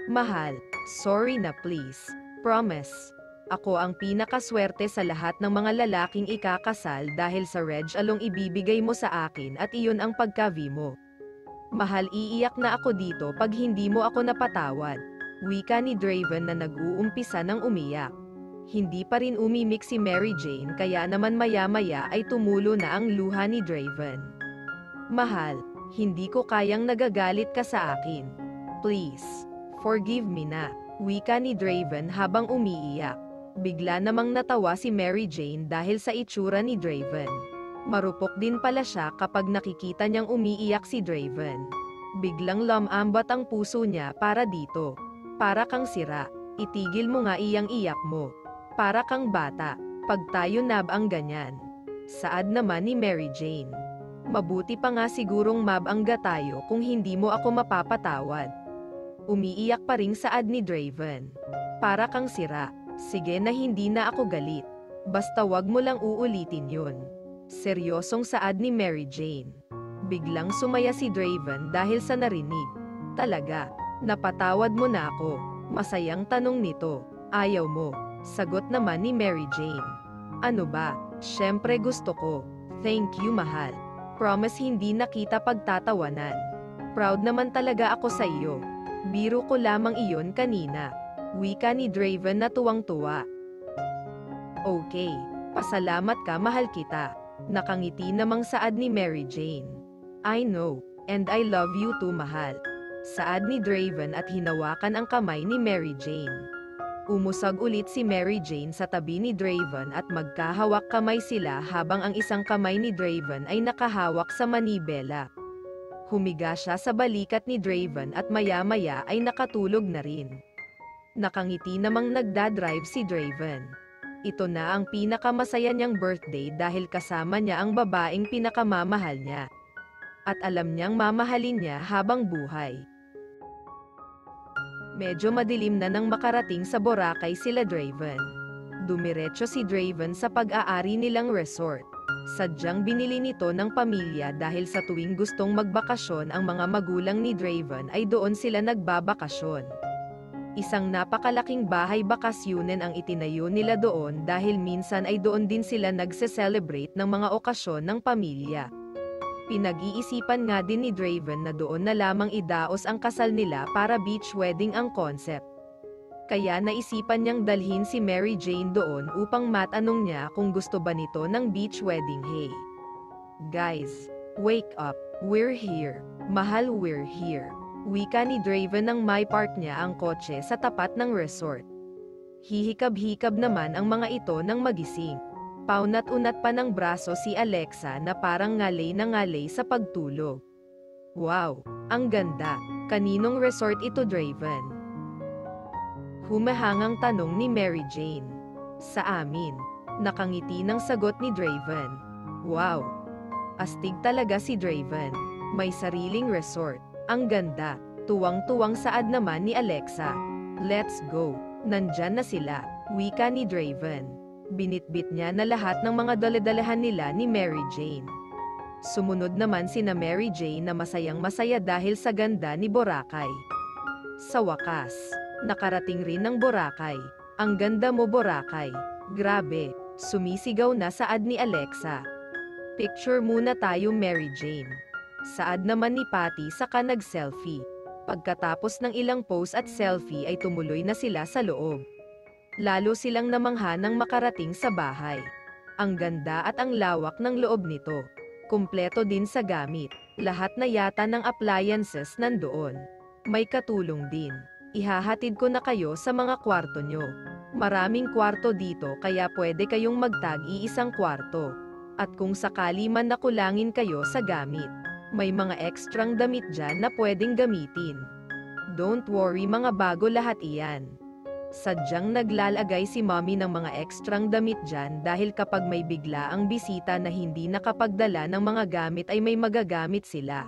Mahal, sorry na please. Promise. Ako ang pinakaswerte sa lahat ng mga lalaking ikakasal dahil sa Reg Along ibibigay mo sa akin at iyon ang pagka-V mo. Mahal iiyak na ako dito pag hindi mo ako napatawad. Wika ni Draven na nag-uumpisa ng umiyak. Hindi pa rin umimik si Mary Jane kaya naman maya-maya ay tumulo na ang luha ni Draven. Mahal, hindi ko kayang nagagalit ka sa akin. Please, forgive me na. Wika ni Draven habang umiiyak. Bigla namang natawa si Mary Jane dahil sa itsura ni Draven. Marupok din pala siya kapag nakikita niyang umiiyak si Draven. Biglang lumambat ang puso niya para dito. Para kang sira. Itigil mo nga iyang iyak mo. Para kang bata. Pag tayo ang ganyan. Saad naman ni Mary Jane. Mabuti pa nga sigurong mabangga tayo kung hindi mo ako mapapatawad. Umiiyak pa ring saad ni Draven. Para kang sira. Sige na hindi na ako galit. Basta wag mo lang uulitin yun. Seryosong saad ni Mary Jane. Biglang sumaya si Draven dahil sa narinig. Talaga, napatawad mo na ako. Masayang tanong nito. Ayaw mo. Sagot naman ni Mary Jane. Ano ba? Syempre gusto ko. Thank you mahal. Promise hindi na kita pagtatawanan. Proud naman talaga ako sa iyo. Biro ko lamang iyon kanina. Wika ni Draven na tuwang-tuwa. Okay, pasalamat ka mahal kita. Nakangiti namang saad ni Mary Jane. I know, and I love you too mahal. Saad ni Draven at hinawakan ang kamay ni Mary Jane. Umusag ulit si Mary Jane sa tabi ni Draven at magkahawak kamay sila habang ang isang kamay ni Draven ay nakahawak sa manibela. Humiga siya sa balikat ni Draven at maya-maya ay nakatulog na rin. Nakangiti namang nagdadrive si Draven. Ito na ang pinakamasaya niyang birthday dahil kasama niya ang babaeng pinakamamahal niya. At alam niyang mamahalin niya habang buhay. Medyo madilim na nang makarating sa Boracay sila Draven. Dumiretso si Draven sa pag-aari nilang resort. Sadyang binili nito ng pamilya dahil sa tuwing gustong magbakasyon ang mga magulang ni Draven ay doon sila nagbabakasyon. Isang napakalaking bahay bakasyunen ang itinayo nila doon dahil minsan ay doon din sila nagse-celebrate ng mga okasyon ng pamilya. Pinag-iisipan nga din ni Draven na doon na lamang idaos ang kasal nila para beach wedding ang concept. Kaya naisipan niyang dalhin si Mary Jane doon upang matanong niya kung gusto ba nito ng beach wedding. Hey guys, wake up, we're here. Mahal, we're here. Wika ni Draven nang may park niya ang kotse sa tapat ng resort. Hihikab-hikab naman ang mga ito nang magising. Paunat-unat pa ng braso si Alexa na parang ngalay na ngalay sa pagtulog. Wow, ang ganda. Kaninong resort ito, Draven? Humahangang tanong ni Mary Jane. Sa amin. Nakangiti ng sagot ni Draven. Wow. Astig talaga si Draven. May sariling resort. Ang ganda. Tuwang-tuwang saad naman ni Alexa. Let's go. Nandyan na sila. Wika ni Draven. Binitbit niya na lahat ng mga daladalahan nila ni Mary Jane. Sumunod naman sina Mary Jane na masayang-masaya dahil sa ganda ni Boracay. Sa wakas, nakarating rin ng Boracay. Ang ganda mo, Boracay. Grabe, sumisigaw na saad ni Alexa. Picture muna tayo, Mary Jane. Saad naman ni Patty saka nag-selfie. Pagkatapos ng ilang pose at selfie ay tumuloy na sila sa loob. Lalo silang namangha nang makarating sa bahay. Ang ganda at ang lawak ng loob nito. Kumpleto din sa gamit. Lahat na yata ng appliances nandoon. May katulong din. Ihahatid ko na kayo sa mga kwarto nyo. Maraming kwarto dito kaya pwede kayong magtag-iisang kwarto. At kung sakali man nakulangin kayo sa gamit, may mga ekstrang damit dyan na pwedeng gamitin. Don't worry, mga bago lahat iyan. Sadyang naglalagay si mommy ng mga ekstrang damit dyan dahil kapag may bigla ang bisita na hindi nakapagdala ng mga gamit ay may magagamit sila.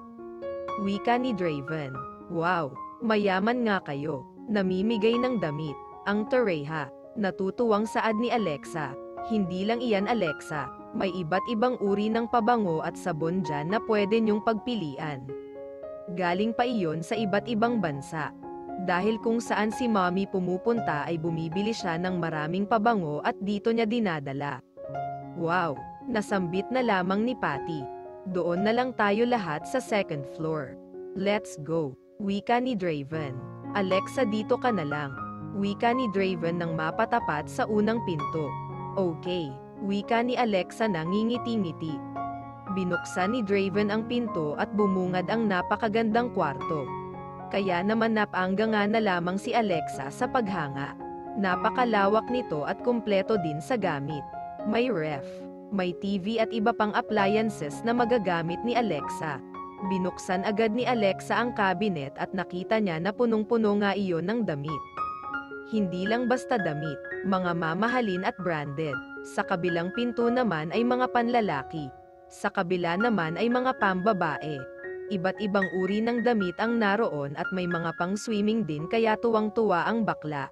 Wika ni Draven. Wow, mayaman nga kayo. Namimigay ng damit. Ang Tereha. Natutuwang saad ni Alexa. Hindi lang iyan, Alexa. May iba't ibang uri ng pabango at sabon dyan na pwede niyong pagpilian. Galing pa iyon sa iba't ibang bansa. Dahil kung saan si mommy pumupunta ay bumibili siya ng maraming pabango at dito niya dinadala. Wow, nasambit na lamang ni Patty. Doon na lang tayo lahat sa second floor. Let's go. Wika ni Draven. Alexa, dito ka na lang. Wika ni Draven nang mapatapat sa unang pinto. Okay. Wika ni Alexa na ngingiti-ngiti. Binuksan ni Draven ang pinto at bumungad ang napakagandang kwarto. Kaya naman napangga nga na lamang si Alexa sa paghanga. Napakalawak nito at kumpleto din sa gamit. May ref, may TV at iba pang appliances na magagamit ni Alexa. Binuksan agad ni Alexa ang cabinet at nakita niya na punong-puno nga iyon ng damit. Hindi lang basta damit, mga mamahalin at branded. Sa kabilang pinto naman ay mga panlalaki. Sa kabila naman ay mga pambabae. Iba't ibang uri ng damit ang naroon at may mga pang-swimming din kaya tuwang-tuwa ang bakla.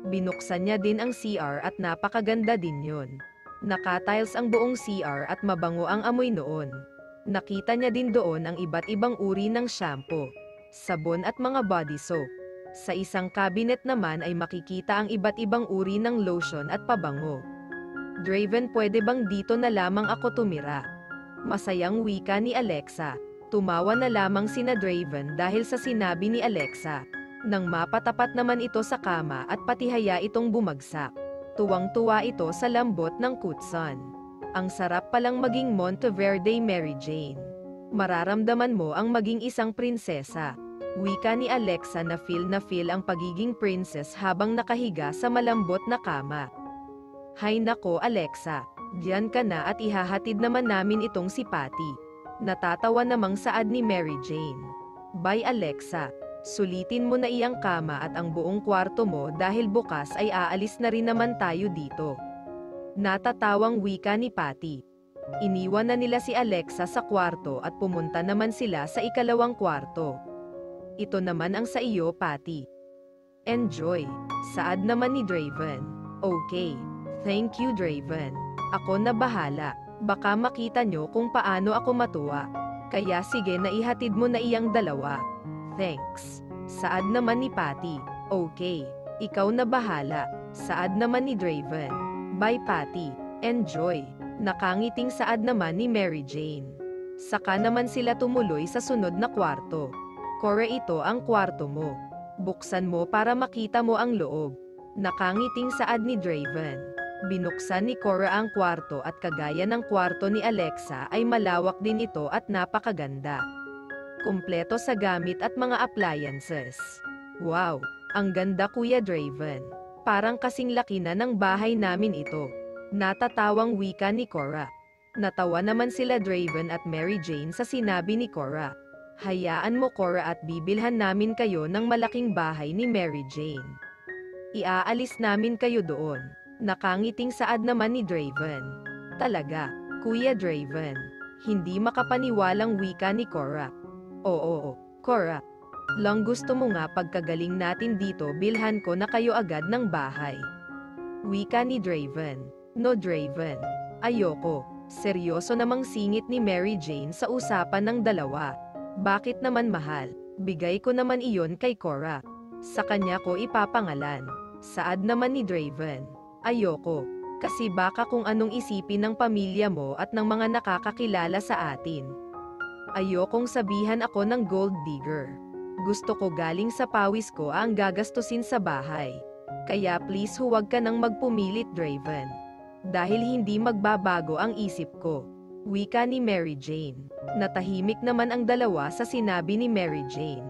Binuksan niya din ang CR at napakaganda din yun. Naka-tiles ang buong CR at mabango ang amoy noon. Nakita niya din doon ang iba't ibang uri ng shampoo, sabon at mga body soap. Sa isang cabinet naman ay makikita ang iba't ibang uri ng lotion at pabango. Draven, pwede bang dito na lamang ako tumira? Masayang wika ni Alexa. Tumawa na lamang sina Draven dahil sa sinabi ni Alexa. Nang mapatapat naman ito sa kama at patihaya itong bumagsak. Tuwang-tuwa ito sa lambot ng kutson. Ang sarap palang maging Monteverde, Mary Jane. Mararamdaman mo ang maging isang prinsesa. Wika ni Alexa na feel ang pagiging princess habang nakahiga sa malambot na kama. Hay nako Alexa, diyan ka na at ihahatid naman namin itong si Patty. Natatawa namang saad ni Mary Jane. Bye Alexa, sulitin mo na iyang kama at ang buong kwarto mo dahil bukas ay aalis na rin naman tayo dito. Natatawang wika ni Patty. Iniwan na nila si Alexa sa kwarto at pumunta naman sila sa ikalawang kwarto. Ito naman ang sa iyo Patty. Enjoy. Saad naman ni Draven. Okay. Thank you Draven. Ako na bahala. Baka makita nyo kung paano ako matuwa. Kaya sige na ihatid mo na iyang dalawa. Thanks. Saad naman ni Patty. Okay. Ikaw na bahala. Saad naman ni Draven. Bye Patty. Enjoy. Nakangiting saad naman ni Mary Jane. Saka naman sila tumuloy sa sunod na kwarto. Cora, ito ang kwarto mo. Buksan mo para makita mo ang loob. Nakangiting saad ni Draven. Binuksan ni Cora ang kwarto at kagaya ng kwarto ni Alexa ay malawak din ito at napakaganda. Kumpleto sa gamit at mga appliances. Wow! Ang ganda Kuya Draven. Parang kasing laki na ng bahay namin ito. Natatawang wika ni Cora. Natawa naman sila Draven at Mary Jane sa sinabi ni Cora. Hayaan mo Cora at bibilhan namin kayo ng malaking bahay ni Mary Jane. Iaalis namin kayo doon. Nakangiting saad naman ni Draven. Talaga, Kuya Draven. Hindi makapaniwalang wika ni Cora. Oo, Cora. Lang gusto mo nga pagkagaling natin dito bilhan ko na kayo agad ng bahay. Wika ni Draven. No Draven. Ayoko. Seryoso namang singit ni Mary Jane sa usapan ng dalawa. Bakit naman mahal? Bigay ko naman iyon kay Cora. Sa kanya ko ipapangalan. Saad naman ni Draven. Ayoko. Kasi baka kung anong isipin ng pamilya mo at ng mga nakakakilala sa atin. Ayokong sabihan ako ng gold digger. Gusto ko galing sa pawis ko ang gagastusin sa bahay. Kaya please huwag ka nang magpumilit Draven. Dahil hindi magbabago ang isip ko. Wika ni Mary Jane. Natahimik naman ang dalawa sa sinabi ni Mary Jane.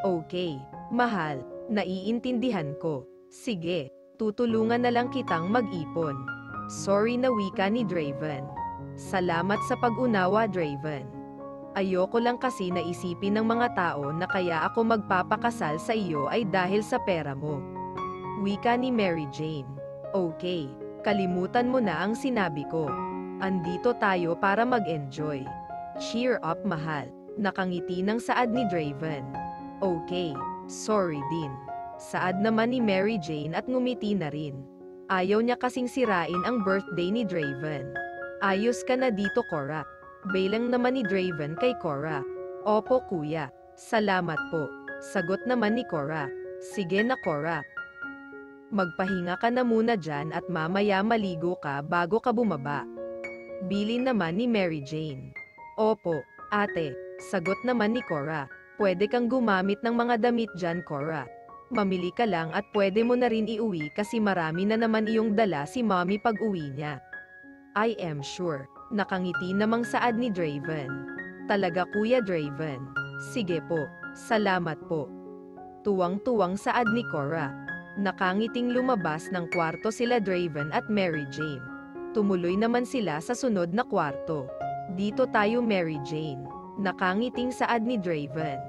Okay, mahal, naiintindihan ko. Sige, tutulungan na lang kitang mag-ipon. Sorry na wika ni Draven. Salamat sa pag-unawa Draven. Ayoko lang kasi naisipin ng mga tao na kaya ako magpapakasal sa iyo ay dahil sa pera mo. Wika ni Mary Jane. Okay, kalimutan mo na ang sinabi ko. Andito tayo para mag-enjoy. Cheer up mahal. Nakangiti ng saad ni Draven. Okay, sorry din. Saad naman ni Mary Jane at ngumiti na rin. Ayaw niya kasing sirain ang birthday ni Draven. Ayos ka na dito Cora. Bailang naman ni Draven kay Cora. Opo kuya. Salamat po. Sagot naman ni Cora. Sige na Cora. Magpahinga ka na muna dyan at mamaya maligo ka bago ka bumaba. Bilin naman ni Mary Jane. Opo, ate. Sagot naman ni Cora. Pwede kang gumamit ng mga damit dyan Cora. Mamili ka lang at pwede mo na rin iuwi kasi marami na naman iyong dala si mommy pag uwi niya. I am sure. Nakangiti namang saad ni Draven. Talaga Kuya Draven. Sige po. Salamat po. Tuwang-tuwang saad ni Cora. Nakangiting lumabas ng kwarto sila Draven at Mary Jane. Tumuloy naman sila sa sunod na kwarto. Dito tayo Mary Jane. Nakangiting saad ni Draven.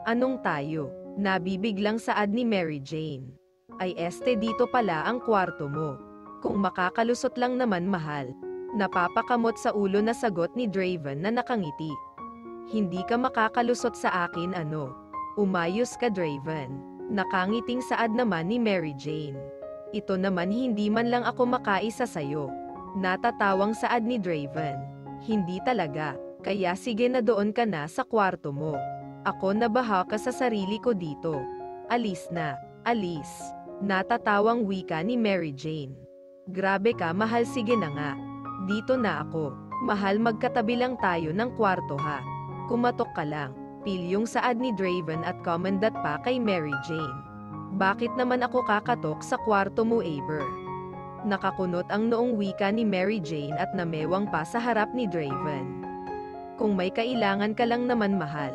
Anong tayo? Nabibiglang saad ni Mary Jane. Ay dito pala ang kwarto mo. Kung makakalusot lang naman mahal. Napapakamot sa ulo na sagot ni Draven na nakangiti. Hindi ka makakalusot sa akin ano. Umayos ka Draven. Nakangiting saad naman ni Mary Jane. Ito naman hindi man lang ako makaisa sayo. Natatawang saad ni Draven. Hindi talaga. Kaya sige na doon ka na sa kwarto mo. Ako na bahala sa sarili ko dito. Alis na. Alis. Natatawang wika ni Mary Jane. Grabe ka mahal sige na nga. Dito na ako. Mahal magkatabi lang tayo ng kwarto ha. Kumatok ka lang. Pilyong saad ni Draven at commendat pa kay Mary Jane. Bakit naman ako kakatok sa kwarto mo Aber? Nakakunot ang noong wika ni Mary Jane at namewang pa sa harap ni Draven. Kung may kailangan ka lang naman mahal.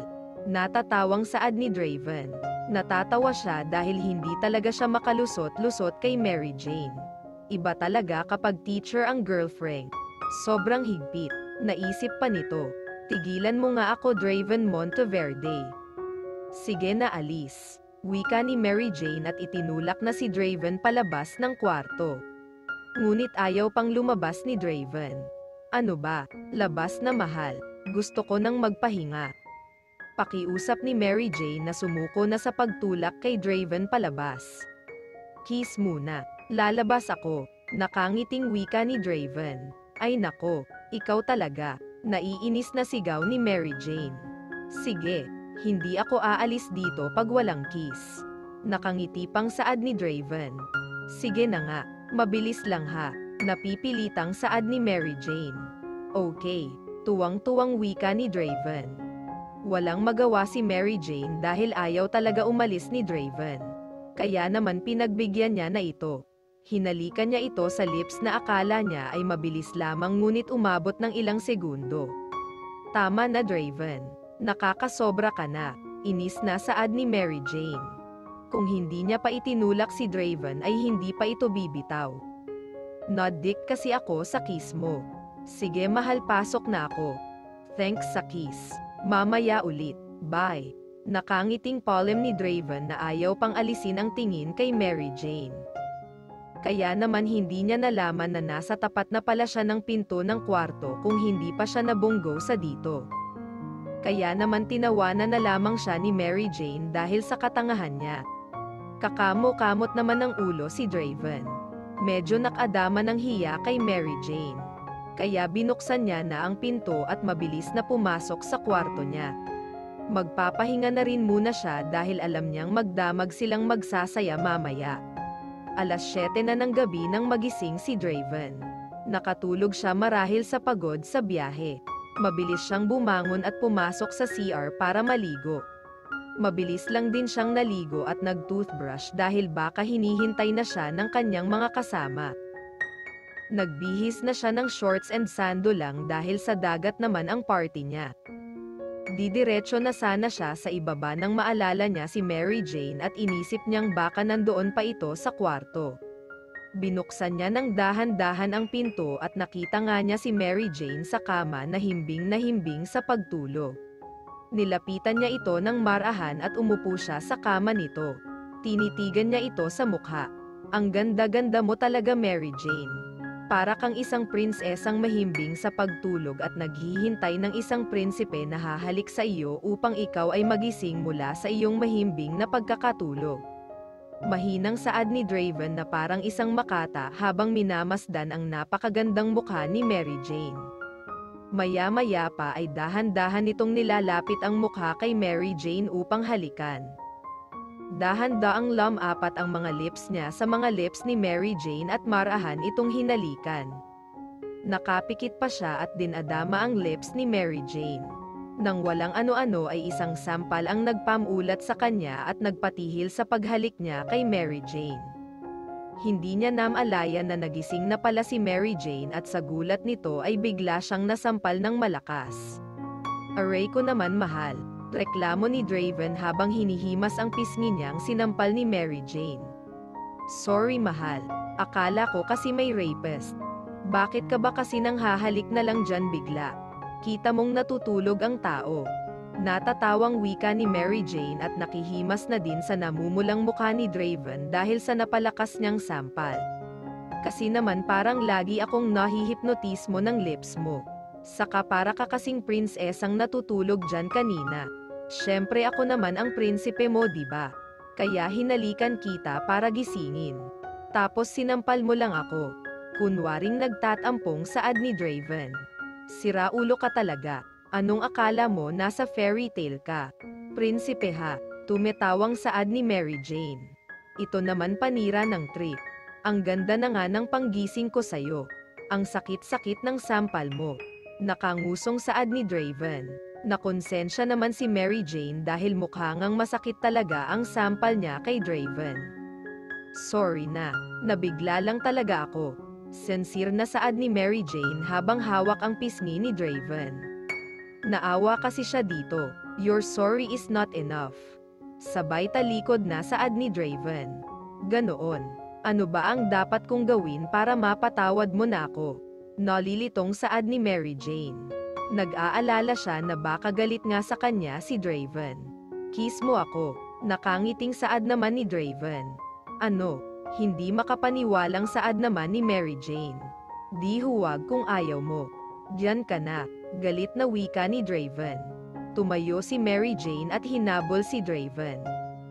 Natatawang saad ni Draven. Natatawa siya dahil hindi talaga siya makalusot-lusot kay Mary Jane. Iba talaga kapag teacher ang girlfriend. Sobrang higpit. Naisip pa nito. Tigilan mo nga ako, Draven Monteverde. Sige na, alis. Wika ni Mary Jane at itinulak na si Draven palabas ng kwarto. Ngunit ayaw pang lumabas ni Draven. Ano ba? Labas na, mahal. Gusto ko nang magpahinga. Pakiusap ni Mary Jane na sumuko na sa pagtulak kay Draven palabas. Kiss muna. Lalabas ako. Nakangiting wika ni Draven. Ay nako, ikaw talaga. Naiinis na sigaw ni Mary Jane. Sige, hindi ako aalis dito pag walang kiss. Nakangiti pang saad ni Draven. Sige na nga, mabilis lang ha. Napipilitang saad ni Mary Jane. Okay, tuwang-tuwang wika ni Draven. Walang magawa si Mary Jane dahil ayaw talaga umalis ni Draven. Kaya naman pinagbigyan niya na ito. Hinalikan niya ito sa lips na akala niya ay mabilis lamang ngunit umabot ng ilang segundo. Tama na, Draven. Nakakasobra ka na. Inis na saad ni Mary Jane. Kung hindi niya pa itinulak si Draven ay hindi pa ito bibitaw. Nod-dick kasi ako sa kiss mo. Sige mahal, pasok na ako. Thanks sa kiss. Mamaya ulit. Bye. Nakangiting palem ni Draven na ayaw pang alisin ang tingin kay Mary Jane. Kaya naman hindi niya nalaman na nasa tapat na pala siya ng pinto ng kwarto kung hindi pa siya nabunggo sa dito. Kaya naman tinawanan na lamang siya ni Mary Jane dahil sa katangahan niya. Kakamo-kamot naman ng ulo si Draven. Medyo nakadama ng hiya kay Mary Jane. Kaya binuksan niya na ang pinto at mabilis na pumasok sa kwarto niya. Magpapahinga na rin muna siya dahil alam niyang magdamag silang magsasaya mamaya. Alas 7 na ng gabi nang magising si Draven. Nakatulog siya marahil sa pagod sa biyahe. Mabilis siyang bumangon at pumasok sa CR para maligo. Mabilis lang din siyang naligo at nag-toothbrush dahil baka hinihintay na siya ng kanyang mga kasama. Nagbihis na siya ng shorts and sando lang dahil sa dagat naman ang party niya. Didiretso na sana siya sa ibaba nang maalala niya si Mary Jane at inisip niyang baka nandoon pa ito sa kwarto. Binuksan niya ng dahan-dahan ang pinto at nakita nga niya si Mary Jane sa kama na himbing sa pagtulog. Nilapitan niya ito ng marahan at umupo siya sa kama nito. Tinitigan niya ito sa mukha. Ang ganda-ganda mo talaga, Mary Jane. Para kang isang prinsesang mahimbing sa pagtulog at naghihintay ng isang prinsipe na hahalik sa iyo upang ikaw ay magising mula sa iyong mahimbing na pagkakatulog. Mahinang saad ni Draven na parang isang makata habang minamasdan ang napakagandang mukha ni Mary Jane. Maya-maya pa ay dahan-dahan nitong nilalapit ang mukha kay Mary Jane upang halikan. Dahan-daang lamapat ang mga lips niya sa mga lips ni Mary Jane at marahan itong hinalikan. Nakapikit pa siya at dinadama ang lips ni Mary Jane. Nang walang ano-ano ay isang sampal ang nagpamulat sa kanya at nagpatihil sa paghalik niya kay Mary Jane. Hindi niya namalayan na nagising na pala si Mary Jane at sa gulat nito ay bigla siyang nasampal ng malakas. Aray ko naman, mahal. Reklamo ni Draven habang hinihimas ang pisngi niyang sinampal ni Mary Jane. Sorry, mahal. Akala ko kasi may rapist. Bakit ka ba kasi nang hahalik na lang dyan bigla? Kita mong natutulog ang tao. Natatawang wika ni Mary Jane at nakihimas na din sa namumulang mukha ni Draven dahil sa napalakas niyang sampal. Kasi naman parang lagi akong nahihipnotismo ng lips mo. Saka para ka kasing prinsesang natutulog dyan kanina. Syempre ako naman ang prinsipe mo, diba? Kaya hinalikan kita para gisingin. Tapos sinampal mo lang ako. Kunwaring nagtatampong saad ni Draven. Sira ulo ka talaga. Anong akala mo nasa fairy tale ka? Prinsipe ha, tumitawang saad ni Mary Jane. Ito naman panira ng trip. Ang ganda na nga ng panggising ko sayo. Ang sakit-sakit ng sampal mo. Nakangusong saad ni Draven. Nakonsensya naman si Mary Jane dahil mukha ngang masakit talaga ang sampal niya kay Draven. Sorry na, nabigla lang talaga ako. Sincere na saad ni Mary Jane habang hawak ang pisngi ni Draven. Naawa kasi siya dito. Your sorry is not enough. Sabay talikod na saad ni Draven. Ganoon. Ano ba ang dapat kong gawin para mapatawad mo na ako? Nalilitong saad ni Mary Jane. Nag-aalala siya na baka galit nga sa kanya si Draven. Kiss mo ako. Nakangiting saad naman ni Draven. Ano? Hindi makapaniwalang saad naman ni Mary Jane. Di huwag kung ayaw mo. Diyan ka na. Galit na wika ni Draven. Tumayo si Mary Jane at hinabol si Draven.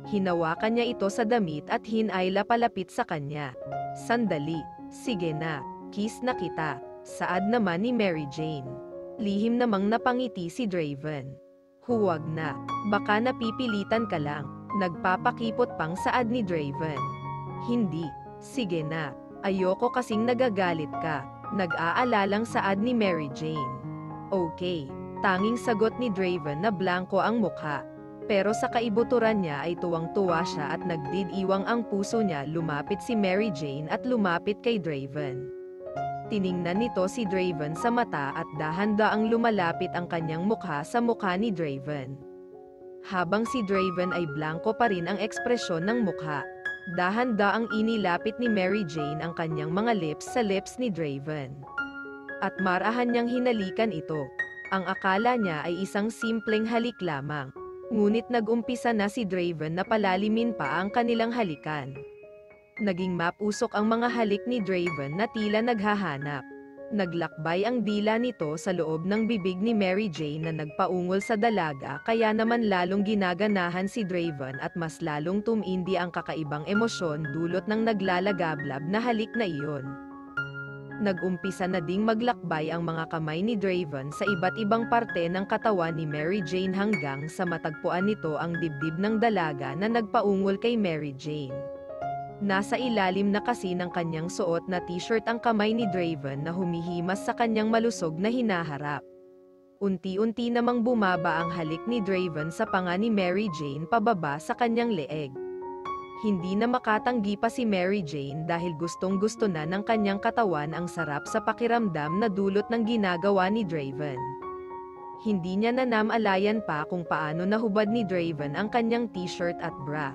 Hinawakan niya ito sa damit at hinayla palapit sa kanya. Sandali. Sige na. Kiss na kita. Saad naman ni Mary Jane. Lihim namang napangiti si Draven. Huwag na. Baka napipilitan ka lang. Nagpapakipot pang saad ni Draven. Hindi. Sige na. Ayoko kasing nagagalit ka. Nag-aalalang saad ni Mary Jane. Okay. Tanging sagot ni Draven na blanko ang mukha. Pero sa kaibuturan niya ay tuwang-tuwa siya at nagdidiwang ang puso niya. Lumapit si Mary Jane at lumapit kay Draven. Tiningnan nito si Draven sa mata at dahan-daang lumalapit ang kanyang mukha sa mukha ni Draven. Habang si Draven ay blanko pa rin ang ekspresyon ng mukha. Dahan-daang inilapit ni Mary Jane ang kanyang mga lips sa lips ni Draven. At marahan niyang hinalikan ito. Ang akala niya ay isang simpleng halik lamang. Ngunit nag-umpisa na si Draven na palalimin pa ang kanilang halikan. Naging mapusok ang mga halik ni Draven na tila naghahanap. Naglakbay ang dila nito sa loob ng bibig ni Mary Jane na nagpaungol sa dalaga kaya naman lalong ginaganahan si Draven at mas lalong tumindi ang kakaibang emosyon dulot ng naglalagablab na halik na iyon. Nag-umpisa na ding maglakbay ang mga kamay ni Draven sa iba't ibang parte ng katawan ni Mary Jane hanggang sa matagpuan nito ang dibdib ng dalaga na nagpaungol kay Mary Jane. Nasa ilalim na kasi ng kanyang suot na t-shirt ang kamay ni Draven na humihimas sa kanyang malusog na hinaharap. Unti-unti namang bumaba ang halik ni Draven sa panga ni Mary Jane pababa sa kanyang leeg. Hindi na makatanggi pa si Mary Jane dahil gustong-gusto na ng kanyang katawan ang sarap sa pakiramdam na dulot ng ginagawa ni Draven. Hindi niya namalayan pa kung paano nahubad ni Draven ang kanyang t-shirt at bra.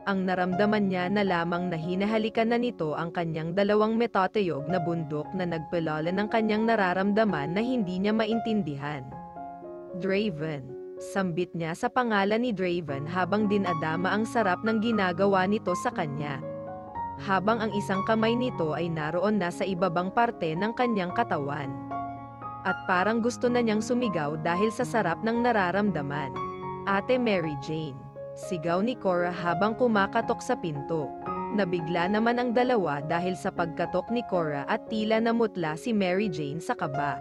Ang naramdaman niya na lamang na hinahalikan na nito ang kanyang dalawang metatayog na bundok na nagpalala ng kanyang nararamdaman na hindi niya maintindihan. Draven. Sambit niya sa pangalan ni Draven habang dinadama ang sarap ng ginagawa nito sa kanya. Habang ang isang kamay nito ay naroon na sa ibabang parte ng kanyang katawan. At parang gusto na niyang sumigaw dahil sa sarap ng nararamdaman. Ate Mary Jane. Sigaw ni Cora habang kumakatok sa pinto. Nabigla naman ang dalawa dahil sa pagkatok ni Cora at tila namutla si Mary Jane sa kaba.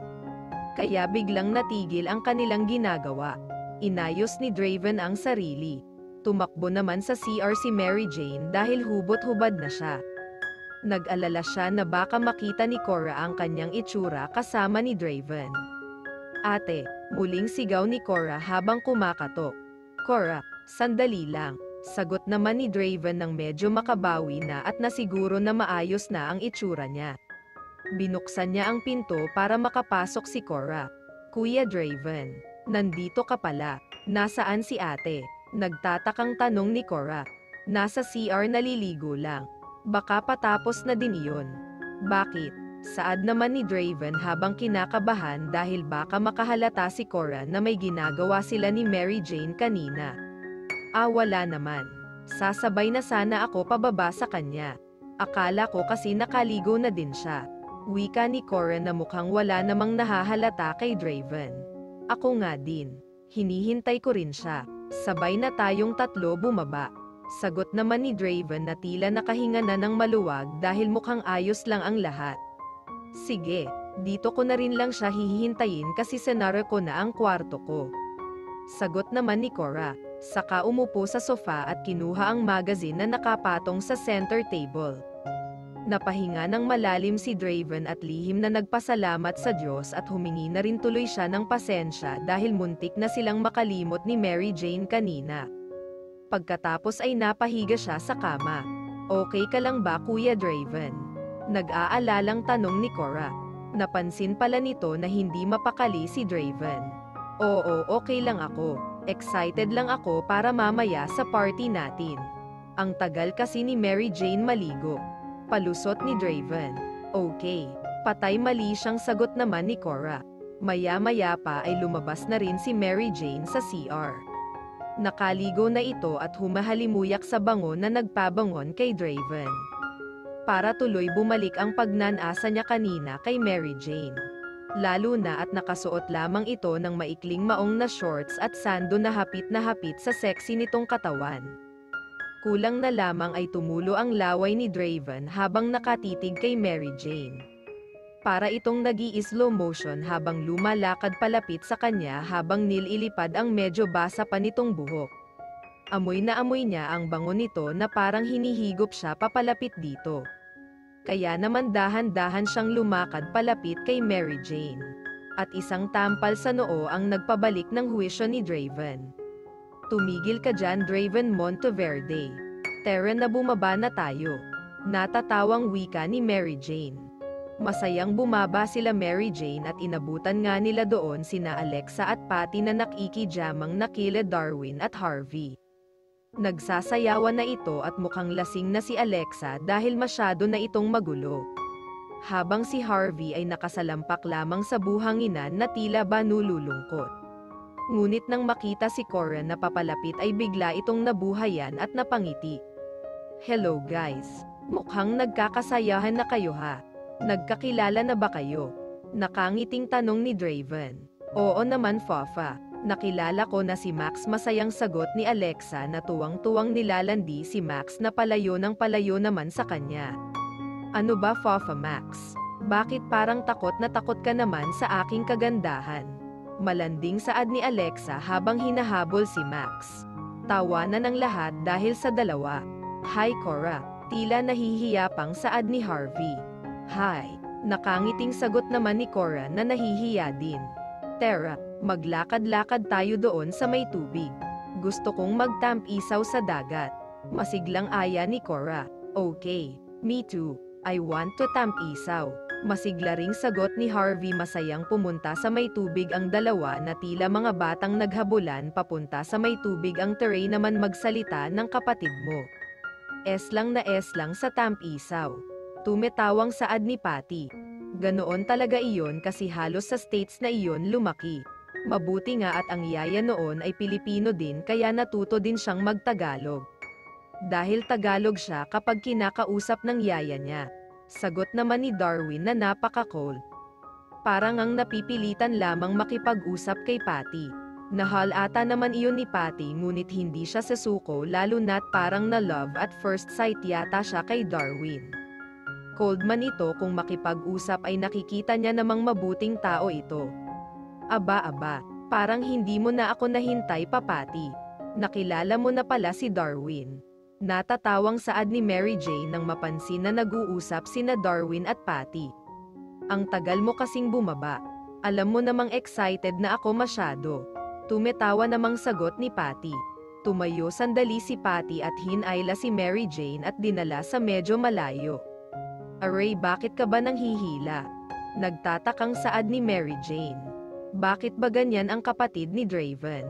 Kaya biglang natigil ang kanilang ginagawa. Inayos ni Draven ang sarili. Tumakbo naman sa CR si Mary Jane dahil hubot-hubad na siya. Nag-alala siya na baka makita ni Cora ang kanyang itsura kasama ni Draven. Ate, muling sigaw ni Cora habang kumakatok. Cora, sandali lang. Sagot naman ni Draven ng medyo makabawi na at nasiguro na maayos na ang itsura niya. Binuksan niya ang pinto para makapasok si Cora. Kuya Draven. Nandito ka pala. Nasaan si ate? Nagtatakang tanong ni Cora. Nasa CR naliligo lang. Baka patapos na din iyon. Bakit? Saad naman ni Draven habang kinakabahan dahil baka makahalata si Cora na may ginagawa sila ni Mary Jane kanina. Wala naman. Sasabay na sana ako pababa sa kanya. Akala ko kasi nakaligo na din siya. Wika ni Cora na mukhang wala namang nahahalata kay Draven. Ako nga din. Hinihintay ko rin siya. Sabay na tayong tatlo bumaba. Sagot naman ni Draven na tila nakahinga na ng maluwag dahil mukhang ayos lang ang lahat. Sige, dito ko na rin lang siya hihintayin kasi senara ko na ang kwarto ko. Sagot naman ni Cora. Saka umupo sa sofa at kinuha ang magazine na nakapatong sa center table. Napahinga ng malalim si Draven at lihim na nagpasalamat sa Diyos at humingi na rin tuloy siya ng pasensya dahil muntik na silang makalimot ni Mary Jane kanina. Pagkatapos ay napahiga siya sa kama. Okay ka lang ba Kuya Draven? Nag-aalalang tanong ni Cora. Napansin pala nito na hindi mapakali si Draven. Oo, okay lang ako. Excited lang ako para mamaya sa party natin. Ang tagal kasi ni Mary Jane maligo. Palusot ni Draven. Okay. Patay mali siyang sagot naman ni Cora. Maya-maya pa ay lumabas na rin si Mary Jane sa CR. Nakaligo na ito at humahalimuyak sa bango na nagpabangon kay Draven. Para tuloy bumalik ang pagnanasa niya kanina kay Mary Jane. Lalo na at nakasuot lamang ito ng maikling maong na shorts at sando na hapit sa sexy nitong katawan. Kulang na lamang ay tumulo ang laway ni Draven habang nakatitig kay Mary Jane. Para itong nag-i-slow motion habang lumalakad palapit sa kanya habang nililipad ang medyo basa pa nitong buhok. Amoy na amoy niya ang bango nito na parang hinihigop siya papalapit dito. Kaya naman dahan-dahan siyang lumakad palapit kay Mary Jane. At isang tampal sa noo ang nagpabalik ng huwisyo ni Draven. Tumigil ka dyan, Draven Monteverde. Tara na, bumaba na tayo. Natatawang wika ni Mary Jane. Masayang bumaba sila Mary Jane at inabutan nga nila doon sina Alexa at Patty na nakikijamang nakila Darwin at Harvey. Nagsasayawan na ito at mukhang lasing na si Alexa dahil masyado na itong magulo. Habang si Harvey ay nakasalampak lamang sa buhanginan na tila ba nululungkot. Ngunit nang makita si Cora na papalapit ay bigla itong nabuhayan at napangiti. Hello guys. Mukhang nagkakasayahan na kayo ha. Nagkakilala na ba kayo? Nakangiting tanong ni Draven. Oo naman Fafa. Nakilala ko na si Max, masayang sagot ni Alexa na tuwang-tuwang nilalandi si Max na palayo naman sa kanya. Ano ba Fafa Max? Bakit parang takot na takot ka naman sa aking kagandahan? Malanding saad ni Alexa habang hinahabol si Max. Tawanan ng lahat dahil sa dalawa. Hi Cora. Tila nahihiya pang saad ni Harvey. Hi. Nakangiting sagot naman ni Cora na nahihiya din. Tara, maglakad-lakad tayo doon sa may tubig. Gusto kong magtampisaw sa dagat. Masiglang aya ni Cora. Okay, me too. I want to tampisaw. Masigla ring sagot ni Harvey. Masayang pumunta sa may tubig ang dalawa na tila mga batang naghabulan papunta sa may tubig. Ang Teray naman magsalita ng kapatid mo. Es lang sa tampisaw. Tumetawang saad ni Patty. Ganoon talaga iyon kasi halos sa states na iyon lumaki. Mabuti nga at ang yaya noon ay Pilipino din kaya natuto din siyang magtagalog. Dahil Tagalog siya kapag kinakausap ng yaya niya. Sagot naman ni Darwin na napaka-cool. Parang ang napipilitan lamang makipag-usap kay Patty. Nahal ata naman iyon ni Patty ngunit hindi siya sasuko lalo na't parang na love at first sight yata siya kay Darwin. Cold man ito kung makipag-usap ay nakikita niya namang mabuting tao ito. Aba, parang hindi mo na ako nahintay pa Patty. Nakilala mo na pala si Darwin. Natatawang saad ni Mary Jane nang mapansin na nag-uusap sina Darwin at Patty. Ang tagal mo kasing bumaba. Alam mo namang excited na ako masyado. Tumetawa namang sagot ni Patty. Tumayo sandali si Patty at hinayla si Mary Jane at dinala sa medyo malayo. Aray, bakit ka ba nanghihila? Nagtatakang saad ni Mary Jane. Bakit ba ganyan ang kapatid ni Draven?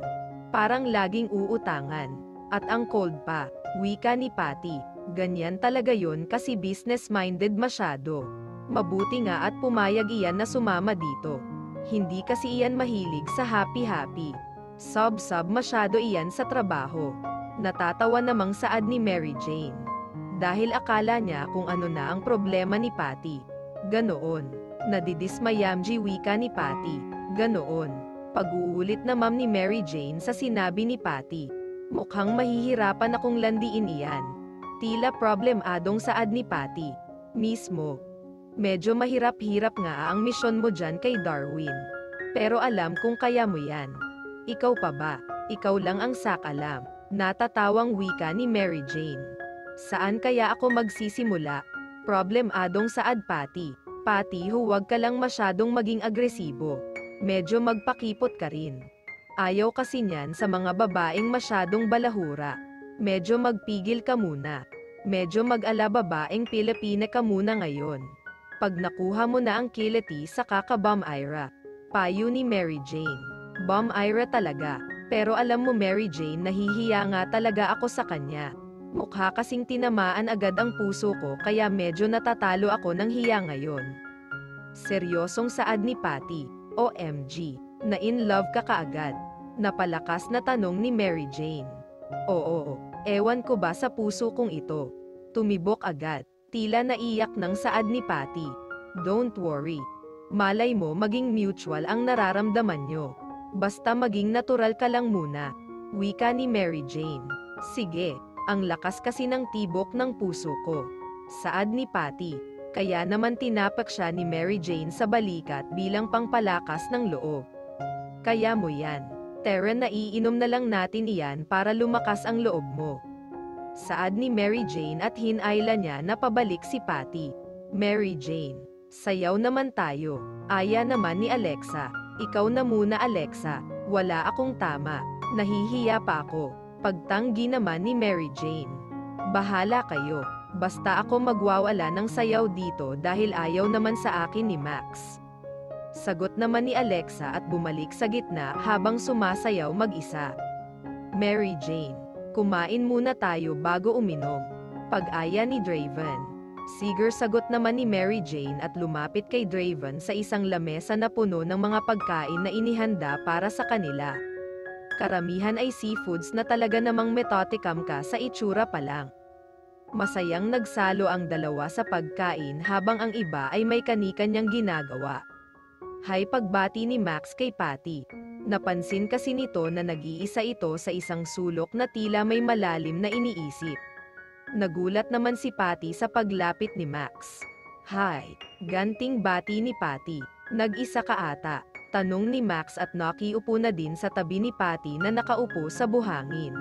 Parang laging uutangan. At ang cold pa, wika ni Patty. Ganyan talaga yon kasi business-minded masyado. Mabuti nga at pumayag iyan na sumama dito. Hindi kasi iyan mahilig sa happy-happy. Sub masyado iyan sa trabaho. Natatawa namang saad ni Mary Jane. Dahil akala niya kung ano na ang problema ni Patty. Ganoon. Nadidismayamji wika ni Patty. Ganoon. Pag-uulit na ma'am ni Mary Jane sa sinabi ni Patty. Mukhang mahihirapan akong landiin iyan. Tila problemadong saad ni Patty. Mismo. Medyo mahirap-hirap nga ang misyon mo dyan kay Darwin. Pero alam kung kaya mo yan. Ikaw pa ba? Ikaw lang ang sakalam. Natatawang wika ni Mary Jane. Saan kaya ako magsisimula? Problemadong saad Patty. Patty, huwag ka lang masyadong maging agresibo. Medyo magpakipot ka rin. Ayaw kasi niyan sa mga babaeng masyadong balahura. Medyo magpigil ka muna. Medyo mag-ala babaeng Pilipina ka muna ngayon. Pag nakuha mo na ang kiliti sa kakabam Ira. Payo ni Mary Jane. Bum Ira talaga. Pero alam mo Mary Jane, nahihiya nga talaga ako sa kanya. Mukha kasing tinamaan agad ang puso ko kaya medyo natatalo ako ng hiya ngayon. Seryosong saad ni Patty. OMG. Na in love ka kaagad? Napalakas na tanong ni Mary Jane. Oo, ewan ko ba sa puso kong ito. Tumibok agad. Tila naiyak ng saad ni Patty. Don't worry. Malay mo maging mutual ang nararamdaman nyo. Basta maging natural ka lang muna. Wika ni Mary Jane. Sige, ang lakas kasi ng tibok ng puso ko. Saad ni Patty. Kaya naman tinapak siya ni Mary Jane sa balikat bilang pangpalakas ng loob. Kaya mo yan. Tara, naiinom na lang natin iyan para lumakas ang loob mo. Saad ni Mary Jane at hinayla niya na pabalik si Patty. Mary Jane. Sayaw naman tayo. Aya naman ni Alexa. Ikaw na muna Alexa. Wala akong tama. Nahihiya pa ako. Pagtanggi naman ni Mary Jane. Bahala kayo. Basta ako magwawala ng sayaw dito dahil ayaw naman sa akin ni Max. Sagot naman ni Alexa at bumalik sa gitna habang sumasayaw mag-isa. Mary Jane. Kumain muna tayo bago uminom. Pag-aya ni Draven. Siger sagot naman ni Mary Jane at lumapit kay Draven sa isang lamesa na puno ng mga pagkain na inihanda para sa kanila. Karamihan ay seafoods na talaga namang metotikam ka sa itsura pa lang. Masayang nagsalo ang dalawa sa pagkain habang ang iba ay may kani-kanyang ginagawa. Hay pagbati ni Max kay Patty. Napansin kasi nito na nag-iisa ito sa isang sulok na tila may malalim na iniisip. Nagulat naman si Patty sa paglapit ni Max. Hi, ganting bati ni Patty. Nag-isa ka ata? Tanong ni Max at nakiupo na din sa tabi ni Patty na nakaupo sa buhangin.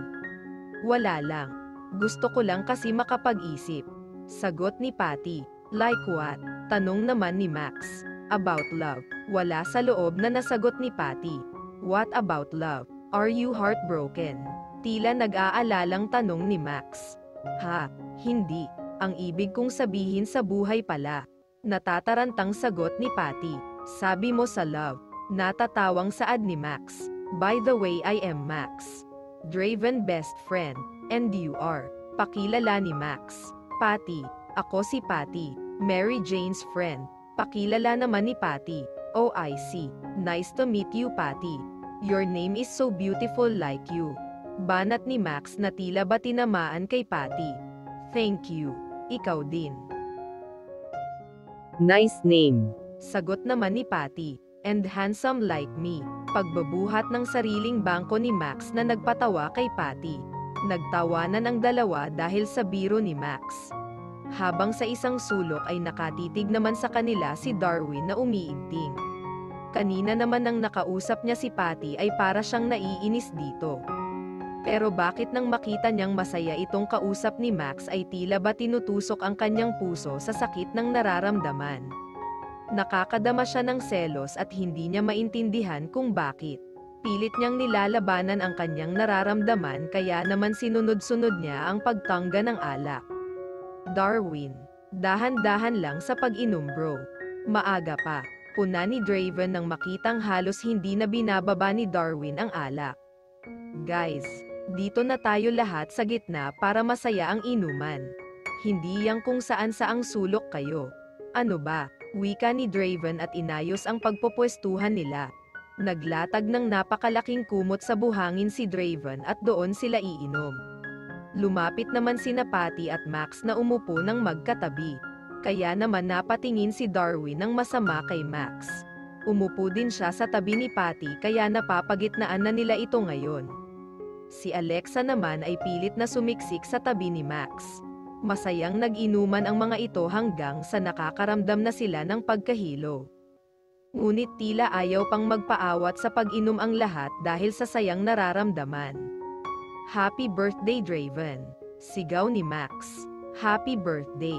Wala lang. Gusto ko lang kasi makapag-isip. Sagot ni Patty. Like what? Tanong naman ni Max. About love. Wala sa loob na nasagot ni Patty. What about love? Are you heartbroken? Tila nag-aalalang tanong ni Max. Ha, hindi. Ang ibig kong sabihin sa buhay pala. Natatarantang sagot ni Patty. Sabi mo sa love. Natatawang saad ni Max. By the way, I am Max. Draven best friend. And you are. Pakilala ni Max. Patty. Ako si Patty. Mary Jane's friend. Pakilala naman ni Patty. Oh, I see. Nice to meet you, Patty. Your name is so beautiful like you. Banat ni Max na tila ba tinamaan kay Patty. Thank you. Ikaw din. Nice name. Sagot naman ni Patty. And handsome like me. Pagbabuhat ng sariling bangko ni Max na nagpatawa kay Patty. Nagtawanan ang dalawa dahil sa biro ni Max. Habang sa isang sulok ay nakatitig naman sa kanila si Darwin na umiigting. Kanina naman nang nakausap niya si Patty ay para siyang naiinis dito. Pero bakit nang makita niyang masaya itong kausap ni Max ay tila ba tinutusok ang kanyang puso sa sakit ng nararamdaman. Nakakadama siya ng selos at hindi niya maintindihan kung bakit. Pilit niyang nilalabanan ang kanyang nararamdaman kaya naman sinunod-sunod niya ang pagtangga ng alak. Darwin, dahan-dahan lang sa pag-inom bro. Maaga pa. Puna ni Draven nang makitang halos hindi na binababa ni Darwin ang alak. Guys, dito na tayo lahat sa gitna para masaya ang inuman. Hindi yang kung saan saang sulok kayo. Ano ba? Wika ni Draven at inayos ang pagpupwestuhan nila. Naglatag ng napakalaking kumot sa buhangin si Draven at doon sila iinom. Lumapit naman sina Patty at Max na umupo ng magkatabi. Kaya naman napatingin si Darwin ng masama kay Max. Umupo din siya sa tabi ni Patty kaya napapagitnaan na nila ito ngayon. Si Alexa naman ay pilit na sumiksik sa tabi ni Max. Masayang nag-inuman ang mga ito hanggang sa nakakaramdam na sila ng pagkahilo. Ngunit tila ayaw pang magpaawat sa pag-inom ang lahat dahil sa sayang nararamdaman. Happy birthday Draven! Sigaw ni Max. Happy birthday!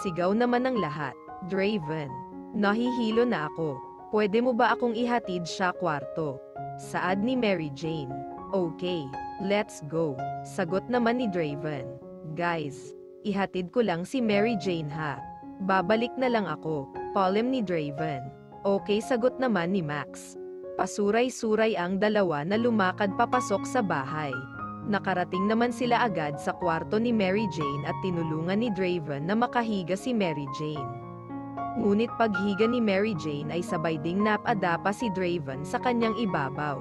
Sigaw naman ng lahat. Draven, nahihilo na ako. Pwede mo ba akong ihatid siya kwarto? Saad ni Mary Jane. Okay, let's go. Sagot naman ni Draven. Guys, ihatid ko lang si Mary Jane ha. Babalik na lang ako. Palem ni Draven. Okay, sagot naman ni Max. Pasuray-suray ang dalawa na lumakad papasok sa bahay. Nakarating naman sila agad sa kwarto ni Mary Jane at tinulungan ni Draven na makahiga si Mary Jane. Ngunit paghiga ni Mary Jane ay sabay ding napadapa si Draven sa kanyang ibabaw.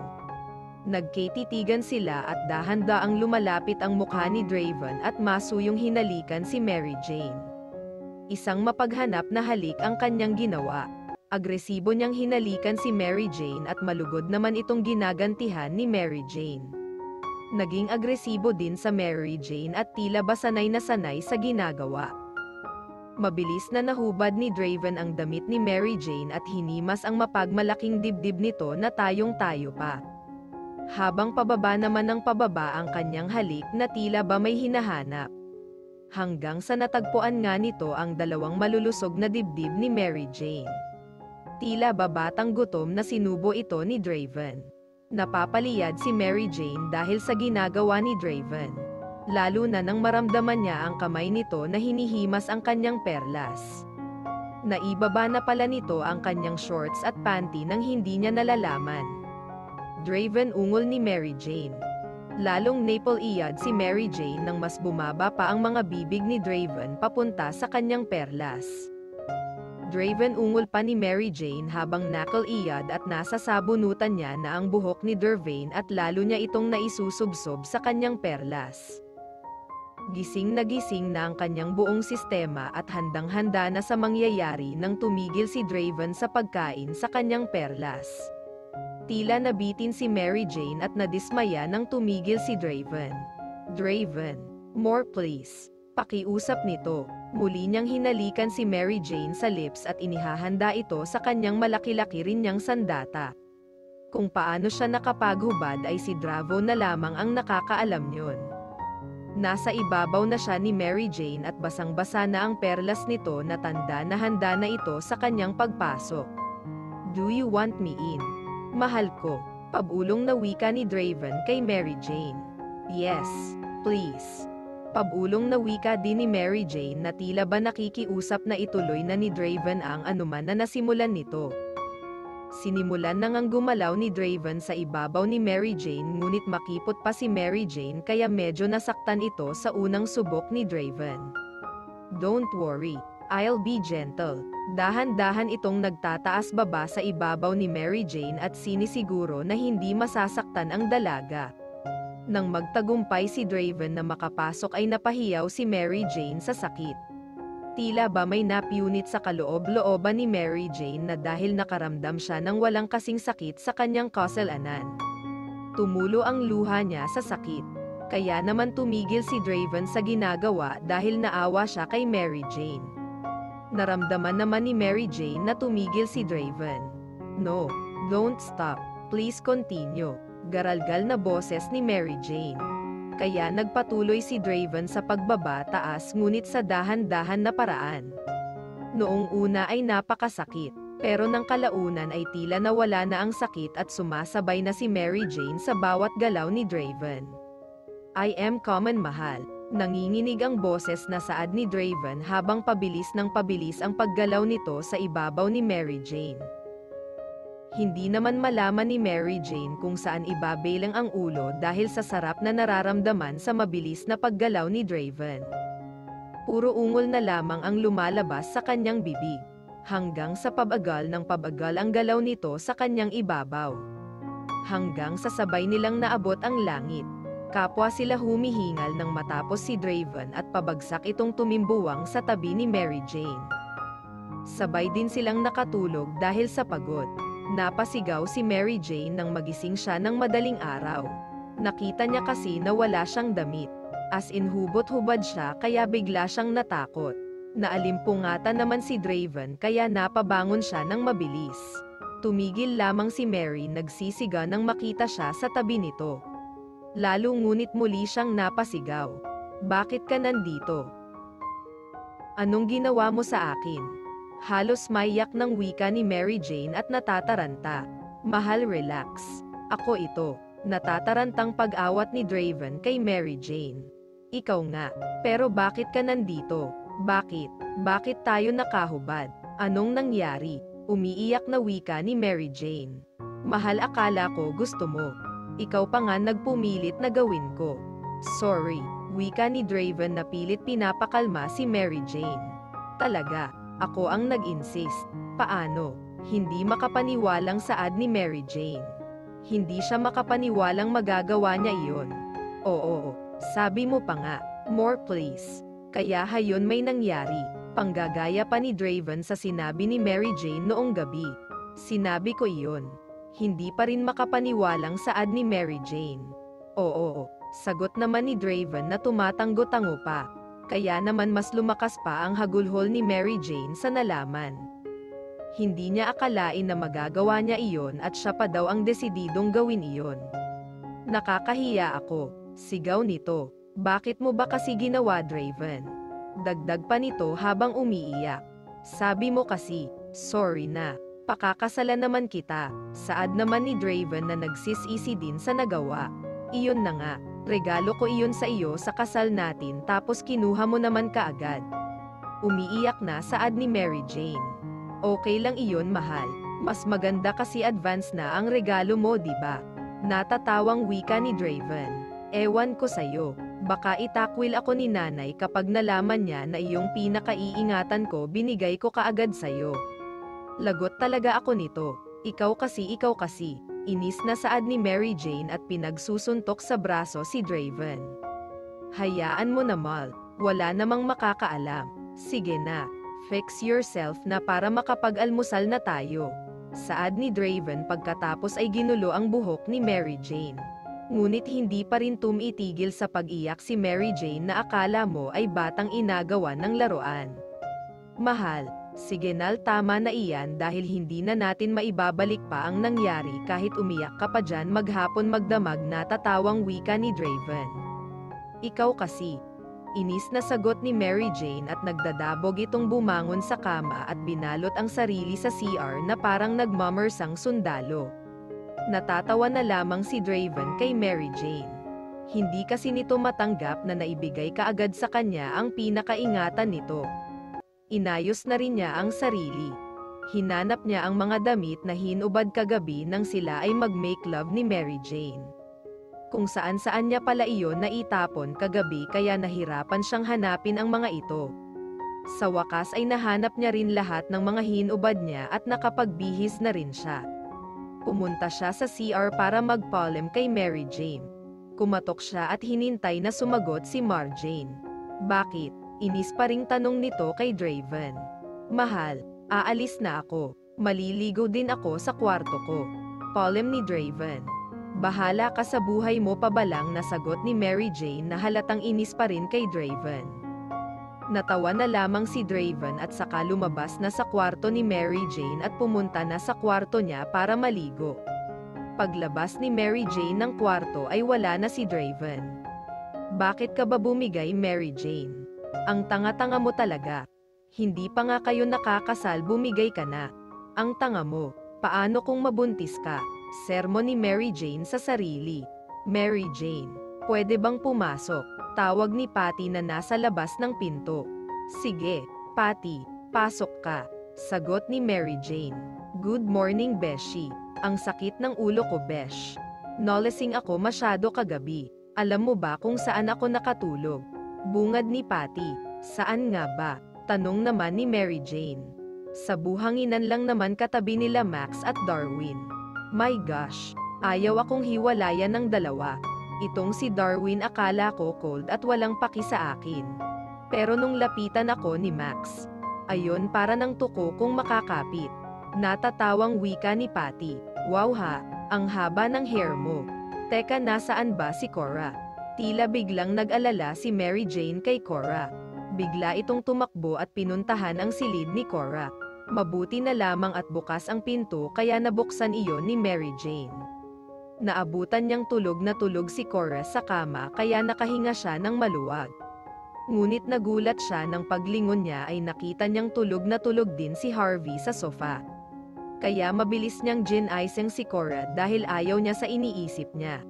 Nagkititigan sila at dahan-daang lumalapit ang mukha ni Draven at masuyong hinalikan si Mary Jane. Isang mapaghanap na halik ang kanyang ginawa. Agresibo niyang hinalikan si Mary Jane at malugod naman itong ginagantihan ni Mary Jane. Naging agresibo din sa Mary Jane at tila ba sanay na sanay sa ginagawa. Mabilis na nahubad ni Draven ang damit ni Mary Jane at hinimas ang mapagmalaking dibdib nito na tayong-tayo pa. Habang pababa naman ng pababa ang kanyang halik na tila ba may hinahanap. Hanggang sa natagpuan nga nito ang dalawang malulusog na dibdib ni Mary Jane. Tila ba batang gutom na sinubo ito ni Draven. Napapaliyad si Mary Jane dahil sa ginagawa ni Draven. Lalo na nang maramdaman niya ang kamay nito na hinihimas ang kanyang perlas. Naibaba na pala nito ang kanyang shorts at panty nang hindi niya nalalaman. Draven ungol ni Mary Jane. Lalong napaliyad si Mary Jane nang mas bumaba pa ang mga bibig ni Draven papunta sa kanyang perlas. Draven ungol pa ni Mary Jane habang nakal-iyad at nasa sabunutan niya na ang buhok ni Dervain at lalo niya itong naisusubsob sa kanyang perlas. Gising na ang kanyang buong sistema at handang-handa na sa mangyayari nang tumigil si Draven sa pagkain sa kanyang perlas. Tila nabitin si Mary Jane at nadismaya nang tumigil si Draven. Draven, more please. Pakiusap nito. Muli niyang hinalikan si Mary Jane sa lips at inihahanda ito sa kanyang malaki-laki rin niyang sandata. Kung paano siya nakapaghubad ay si Dravo na lamang ang nakakaalam yun. Nasa ibabaw na siya ni Mary Jane at basang-basa na ang perlas nito na tanda na handa na ito sa kanyang pagpasok. Do you want me in? Mahal ko. Pabulong na wika ni Draven kay Mary Jane. Yes, please. Pabulong na wika din ni Mary Jane na tila ba nakikiusap na ituloy na ni Draven ang anuman na nasimulan nito. Sinimulan na ngang gumalaw ni Draven sa ibabaw ni Mary Jane ngunit makipot pa si Mary Jane kaya medyo nasaktan ito sa unang subok ni Draven. Don't worry, I'll be gentle. Dahan-dahan itong nagtataas baba sa ibabaw ni Mary Jane at sinisiguro na hindi masasaktan ang dalaga. Nang magtagumpay si Draven na makapasok ay napahiyaw si Mary Jane sa sakit. Tila ba may napunit sa kaloob-looban ni Mary Jane na dahil nakaramdam siya ng walang kasing sakit sa kanyang kasalanan. Tumulo ang luha niya sa sakit. Kaya naman tumigil si Draven sa ginagawa dahil naawa siya kay Mary Jane. Naramdaman naman ni Mary Jane na tumigil si Draven. No, don't stop. Please continue. Garalgal na boses ni Mary Jane. Kaya nagpatuloy si Draven sa pagbaba taas ngunit sa dahan-dahan na paraan. Noong una ay napakasakit, pero nang kalaunan ay tila nawala na ang sakit at sumasabay na si Mary Jane sa bawat galaw ni Draven. I am common mahal. Nanginginig ang boses na saad ni Draven habang pabilis ang paggalaw nito sa ibabaw ni Mary Jane. Hindi naman malaman ni Mary Jane kung saan ibabelang ang ulo dahil sa sarap na nararamdaman sa mabilis na paggalaw ni Draven. Puro ungol na lamang ang lumalabas sa kanyang bibig, hanggang sa pabagal ang galaw nito sa kanyang ibabaw. Hanggang sa sabay nilang naabot ang langit. Kapwa sila humihingal nang matapos si Draven at pabagsak itong tumimbuwang sa tabi ni Mary Jane. Sabay din silang nakatulog dahil sa pagod. Napasigaw si Mary Jane nang magising siya ng madaling araw. Nakita niya kasi na wala siyang damit. As in hubot-hubad siya kaya bigla siyang natakot. Naalimpungatan naman si Draven kaya napabangon siya ng mabilis. Tumigil lamang si Mary nagsisiga nang makita siya sa tabi nito. Lalo ngunit muli siyang napasigaw. Bakit ka nandito? Anong ginawa mo sa akin? Halos maiyak ng wika ni Mary Jane at natataranta. Mahal, relax. Ako ito. Natatarantang pag-awat ni Draven kay Mary Jane. Ikaw nga. Pero bakit ka nandito? Bakit? Bakit tayo nakahubad? Anong nangyari? Umiiyak na wika ni Mary Jane. Mahal, akala ko gusto mo. Ikaw pa nga nagpumilit na gawin ko. Sorry, wika ni Draven na pilit pinapakalma si Mary Jane. Talaga, ako ang nag-insist. Paano? Hindi makapaniwalang saad ni Mary Jane. Hindi siya makapaniwalang magagawa niya iyon. Oo, sabi mo pa nga, more please. Kaya hayon may nangyari, panggagaya pa ni Draven sa sinabi ni Mary Jane noong gabi. Sinabi ko iyon. Hindi pa rin makapaniwalang saad ni Mary Jane. Oo, sagot naman ni Draven na tumatanggo-tango pa. Kaya naman mas lumakas pa ang hagulhol ni Mary Jane sa nalaman. Hindi niya akalain na magagawa niya iyon at siya pa daw ang desididong gawin iyon. Nakakahiya ako, sigaw nito. Bakit mo ba kasi ginawa, Draven? Dagdag pa nito habang umiiyak. Sabi mo kasi, sorry na. Pakakasalan naman kita. Saad naman ni Draven na nagsisisi din sa nagawa. Iyon na nga, regalo ko iyon sa iyo sa kasal natin tapos kinuha mo naman kaagad. Umiiyak na saad ni Mary Jane. Okay lang iyon, mahal. Mas maganda kasi advance na ang regalo mo, di ba? Natatawang wika ni Draven. Ewan ko sa'yo. Baka itakwil ako ni nanay kapag nalaman niya na iyong pinakaiingatan ko binigay ko kaagad sa'yo. Lagot talaga ako nito. Ikaw kasi. Inis na saad ni Mary Jane at pinagsusuntok sa braso si Draven. Hayaan mo na, Mal. Wala namang makakaalam. Sige na. Fix yourself na para makapag-almusal na tayo. Saad ni Draven pagkatapos ay ginulo ang buhok ni Mary Jane. Ngunit hindi pa rin tumitigil sa pag-iyak si Mary Jane na akala mo ay batang inagawan ng laruan. Mahal, sige Nal, tama na iyan dahil hindi na natin maibabalik pa ang nangyari kahit umiyak ka pa dyan maghapon magdamag na tatawang wika ni Draven. Ikaw kasi. Inis na sagot ni Mary Jane at nagdadabog itong bumangon sa kama at binalot ang sarili sa CR na parang nagmamersang sundalo. Natatawa na lamang si Draven kay Mary Jane. Hindi kasi nito matanggap na naibigay kaagad sa kanya ang pinakaingatan nito. Inayos na rin niya ang sarili. Hinanap niya ang mga damit na hinubad kagabi nang sila ay mag-make love ni Mary Jane. Kung saan-saan niya pala iyon naitapon kagabi kaya nahirapan siyang hanapin ang mga ito. Sa wakas ay nahanap niya rin lahat ng mga hinubad niya at nakapagbihis na rin siya. Pumunta siya sa CR para mag-polem kay Mary Jane. Kumatok siya at hinintay na sumagot si Marjane. Bakit? Inis pa ring tanong nito kay Draven. Mahal, aalis na ako. Maliligo din ako sa kwarto ko. Polem ni Draven. Bahala ka sa buhay mo pa ba lang, nasagot ni Mary Jane na halatang inis pa rin kay Draven. Natawa na lamang si Draven at saka lumabas na sa kwarto ni Mary Jane at pumunta na sa kwarto niya para maligo. Paglabas ni Mary Jane ng kwarto ay wala na si Draven. Bakit ka ba bumigay, Mary Jane? Ang tanga-tanga mo talaga. Hindi pa nga kayo nakakasal bumigay ka na. Ang tanga mo, paano kung mabuntis ka? Sermon ni Mary Jane sa sarili. Mary Jane, pwede bang pumasok? Tawag ni Patty na nasa labas ng pinto. Sige, Patty, pasok ka. Sagot ni Mary Jane. Good morning, Beshi. Ang sakit ng ulo ko, Besh. Nolasing ako masyado kagabi. Alam mo ba kung saan ako nakatulog? Bungad ni Patty. Saan nga ba? Tanong naman ni Mary Jane. Sa buhanginan lang naman katabi nila Max at Darwin. My gosh, ayaw akong hiwalayan ng dalawa. Itong si Darwin akala ko cold at walang paki sa akin. Pero nung lapitan ako ni Max, ayon para ng tuko kong makakapit. Natatawang wika ni Patty. Wow ha, ang haba ng hair mo. Teka, nasaan ba si Cora? Tila biglang nag-alala si Mary Jane kay Cora. Bigla itong tumakbo at pinuntahan ang silid ni Cora. Mabuti na lamang at bukas ang pinto kaya nabuksan iyon ni Mary Jane. Naabutan niyang tulog na tulog si Cora sa kama kaya nakahinga siya ng maluwag. Ngunit nagulat siya nang paglingon niya ay nakita niyang tulog na tulog din si Harvey sa sofa. Kaya mabilis niyang gin-icing si Cora dahil ayaw niya sa iniisip niya.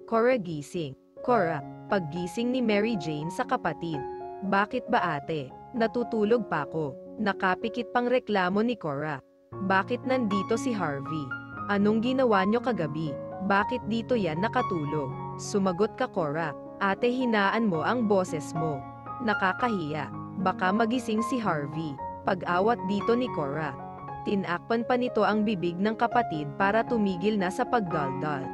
Cora, gising. Cora, paggising ni Mary Jane sa kapatid. Bakit ba ate? Natutulog pa ako. Nakapikit pang reklamo ni Cora. Bakit nandito si Harvey? Anong ginawa nyo kagabi? Bakit dito yan nakatulog? Sumagot ka, Cora. Ate, hinaan mo ang boses mo. Nakakahiya. Baka magising si Harvey. Pag-awat dito ni Cora. Tinakpan pa nito ang bibig ng kapatid para tumigil na sa pagdaldal.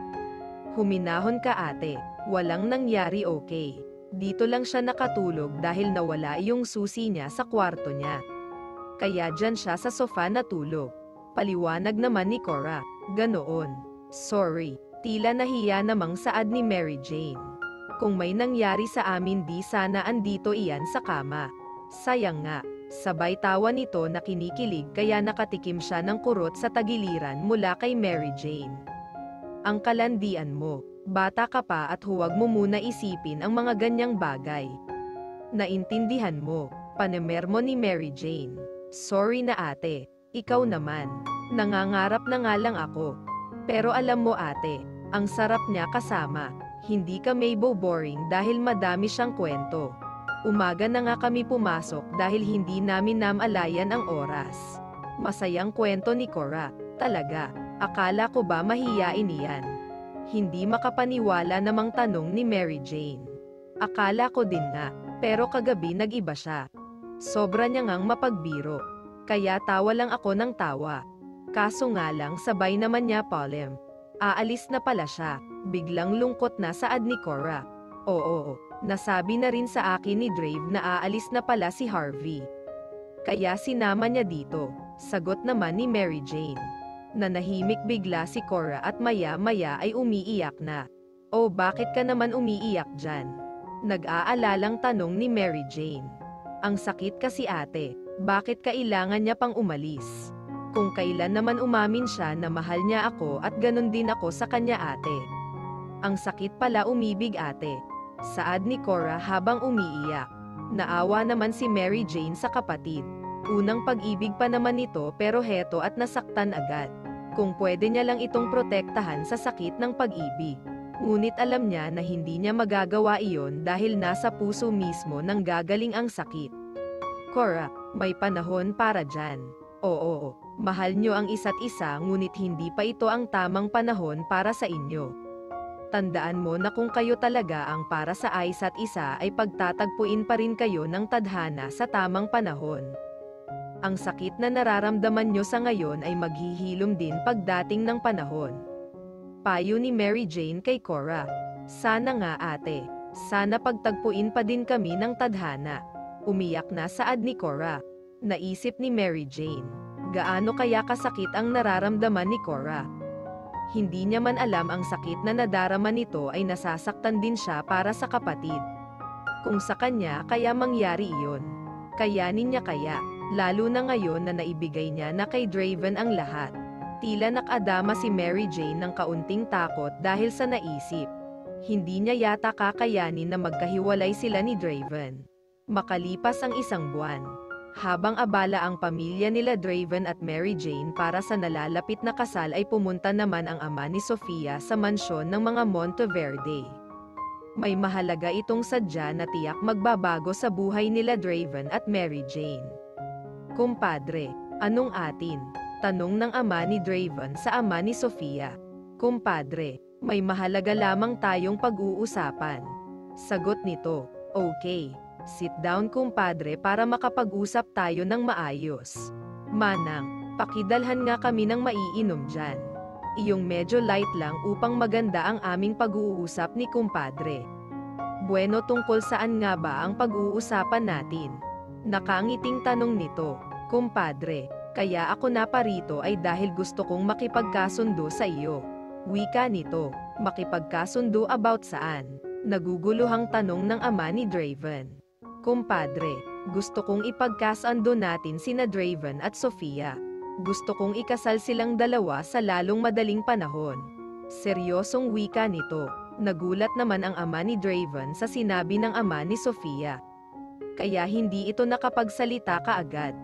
Huminahon ka, ate. Walang nangyari, okay. Dito lang siya nakatulog dahil nawala yung susi niya sa kwarto niya. Kaya dyan siya sa sofa natulog. Paliwanag naman ni Cora. Ganoon. Sorry. Tila nahiya namang saad ni Mary Jane. Kung may nangyari sa amin di sana andito iyan sa kama. Sayang nga. Sabay tawa nito na kinikilig kaya nakatikim siya ng kurot sa tagiliran mula kay Mary Jane. Ang kalandian mo. Bata ka pa at huwag mo muna isipin ang mga ganyang bagay. Naintindihan mo. Panemermo ni Mary Jane. Sorry na ate. Ikaw naman. Nangangarap na nga lang ako. Pero alam mo ate, ang sarap niya kasama. Hindi ka maybo boring dahil madami siyang kwento. Umaga na nga kami pumasok dahil hindi namin namalayan ang oras. Masayang kwento ni Cora. Talaga, akala ko ba mahiyain iyan? Hindi makapaniwala namang tanong ni Mary Jane. Akala ko din na, pero kagabi nag-iba siya. Sobra niya ngang mapagbiro. Kaya tawa lang ako ng tawa. Kaso nga lang sabay naman niya palem. Aalis na pala siya. Biglang lungkot na saad ni Cora. Oo, nasabi na rin sa akin ni Drave na aalis na pala si Harvey. Kaya sinama niya dito. Sagot naman ni Mary Jane. Nanahimik bigla si Cora at maya-maya ay umiiyak na. Oh, bakit ka naman umiiyak dyan? Nag-aalalang tanong ni Mary Jane. Ang sakit kasi ate. Bakit kailangan niya pang umalis? Kung kailan naman umamin siya na mahal niya ako at ganun din ako sa kanya ate. Ang sakit pala umibig ate. Saad ni Cora habang umiiyak. Naawa naman si Mary Jane sa kapatid. Unang pag-ibig pa naman ito pero heto at nasaktan agad. Kung pwede niya lang itong protektahan sa sakit ng pag-ibig. Ngunit alam niya na hindi niya magagawa iyon dahil nasa puso mismo nang gagaling ang sakit. Cora, may panahon para dyan. Oo, mahal nyo ang isa't isa ngunit hindi pa ito ang tamang panahon para sa inyo. Tandaan mo na kung kayo talaga ang para sa isa't isa ay pagtatagpuin pa rin kayo ng tadhana sa tamang panahon. Ang sakit na nararamdaman nyo sa ngayon ay maghihilom din pagdating ng panahon. Payo ni Mary Jane kay Cora. Sana nga ate, sana pagtagpuin pa din kami ng tadhana. Umiyak na saad ni Cora. Naisip ni Mary Jane. Gaano kaya kasakit ang nararamdaman ni Cora? Hindi niya man alam ang sakit na nadarama nito ay nasasaktan din siya para sa kapatid. Kung sa kanya kaya mangyari iyon. Kayanin niya kaya, lalo na ngayon na naibigay niya na kay Draven ang lahat. Tila nakadama si Mary Jane ng kaunting takot dahil sa naisip. Hindi niya yata kakayanin na magkahiwalay sila ni Draven. Makalipas ang isang buwan. Habang abala ang pamilya nila Draven at Mary Jane para sa nalalapit na kasal ay pumunta naman ang ama ni Sofia sa mansyon ng mga Monteverde. May mahalaga itong sadya na tiyak magbabago sa buhay nila Draven at Mary Jane. Kumpadre, anong atin? Tanong ng ama ni Draven sa ama ni Sofia. Kumpadre, may mahalaga lamang tayong pag-uusapan. Sagot nito, okay. Sit down kumpadre para makapag-usap tayo ng maayos. Manang, pakidalhan nga kami ng maiinom dyan. Iyong medyo light lang upang maganda ang aming pag-uusap ni kumpadre. Bueno, tungkol saan nga ba ang pag-uusapan natin? Nakangiting tanong nito, kumpadre, kaya ako naparito ay dahil gusto kong makipagkasundo sa iyo. Wika nito, makipagkasundo about saan? Naguguluhang tanong ng ama ni Draven. Kumpadre, gusto kong ipagkasundo natin sina Draven at Sofia. Gusto kong ikasal silang dalawa sa lalong madaling panahon. Seryosong wika nito. Nagulat naman ang ama ni Draven sa sinabi ng ama ni Sofia. Kaya hindi ito nakapagsalita kaagad.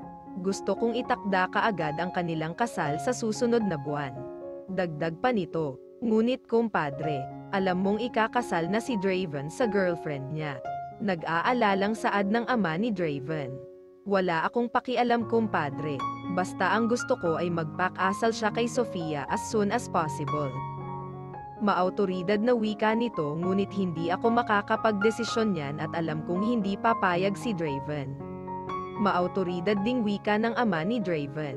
Gusto kong itakda kaagad ang kanilang kasal sa susunod na buwan. Dagdag pa nito, ngunit kumpadre, alam mong ikakasal na si Draven sa girlfriend niya. Nag-aalalang saad ng ama ni Draven. Wala akong pakialam kumpadre, basta ang gusto ko ay magpakasal siya kay Sofia as soon as possible. Maautoridad na wika nito ngunit hindi ako makakapagdesisyon niyan at alam kong hindi papayag si Draven. Maautoridad ding wika ng ama ni Draven.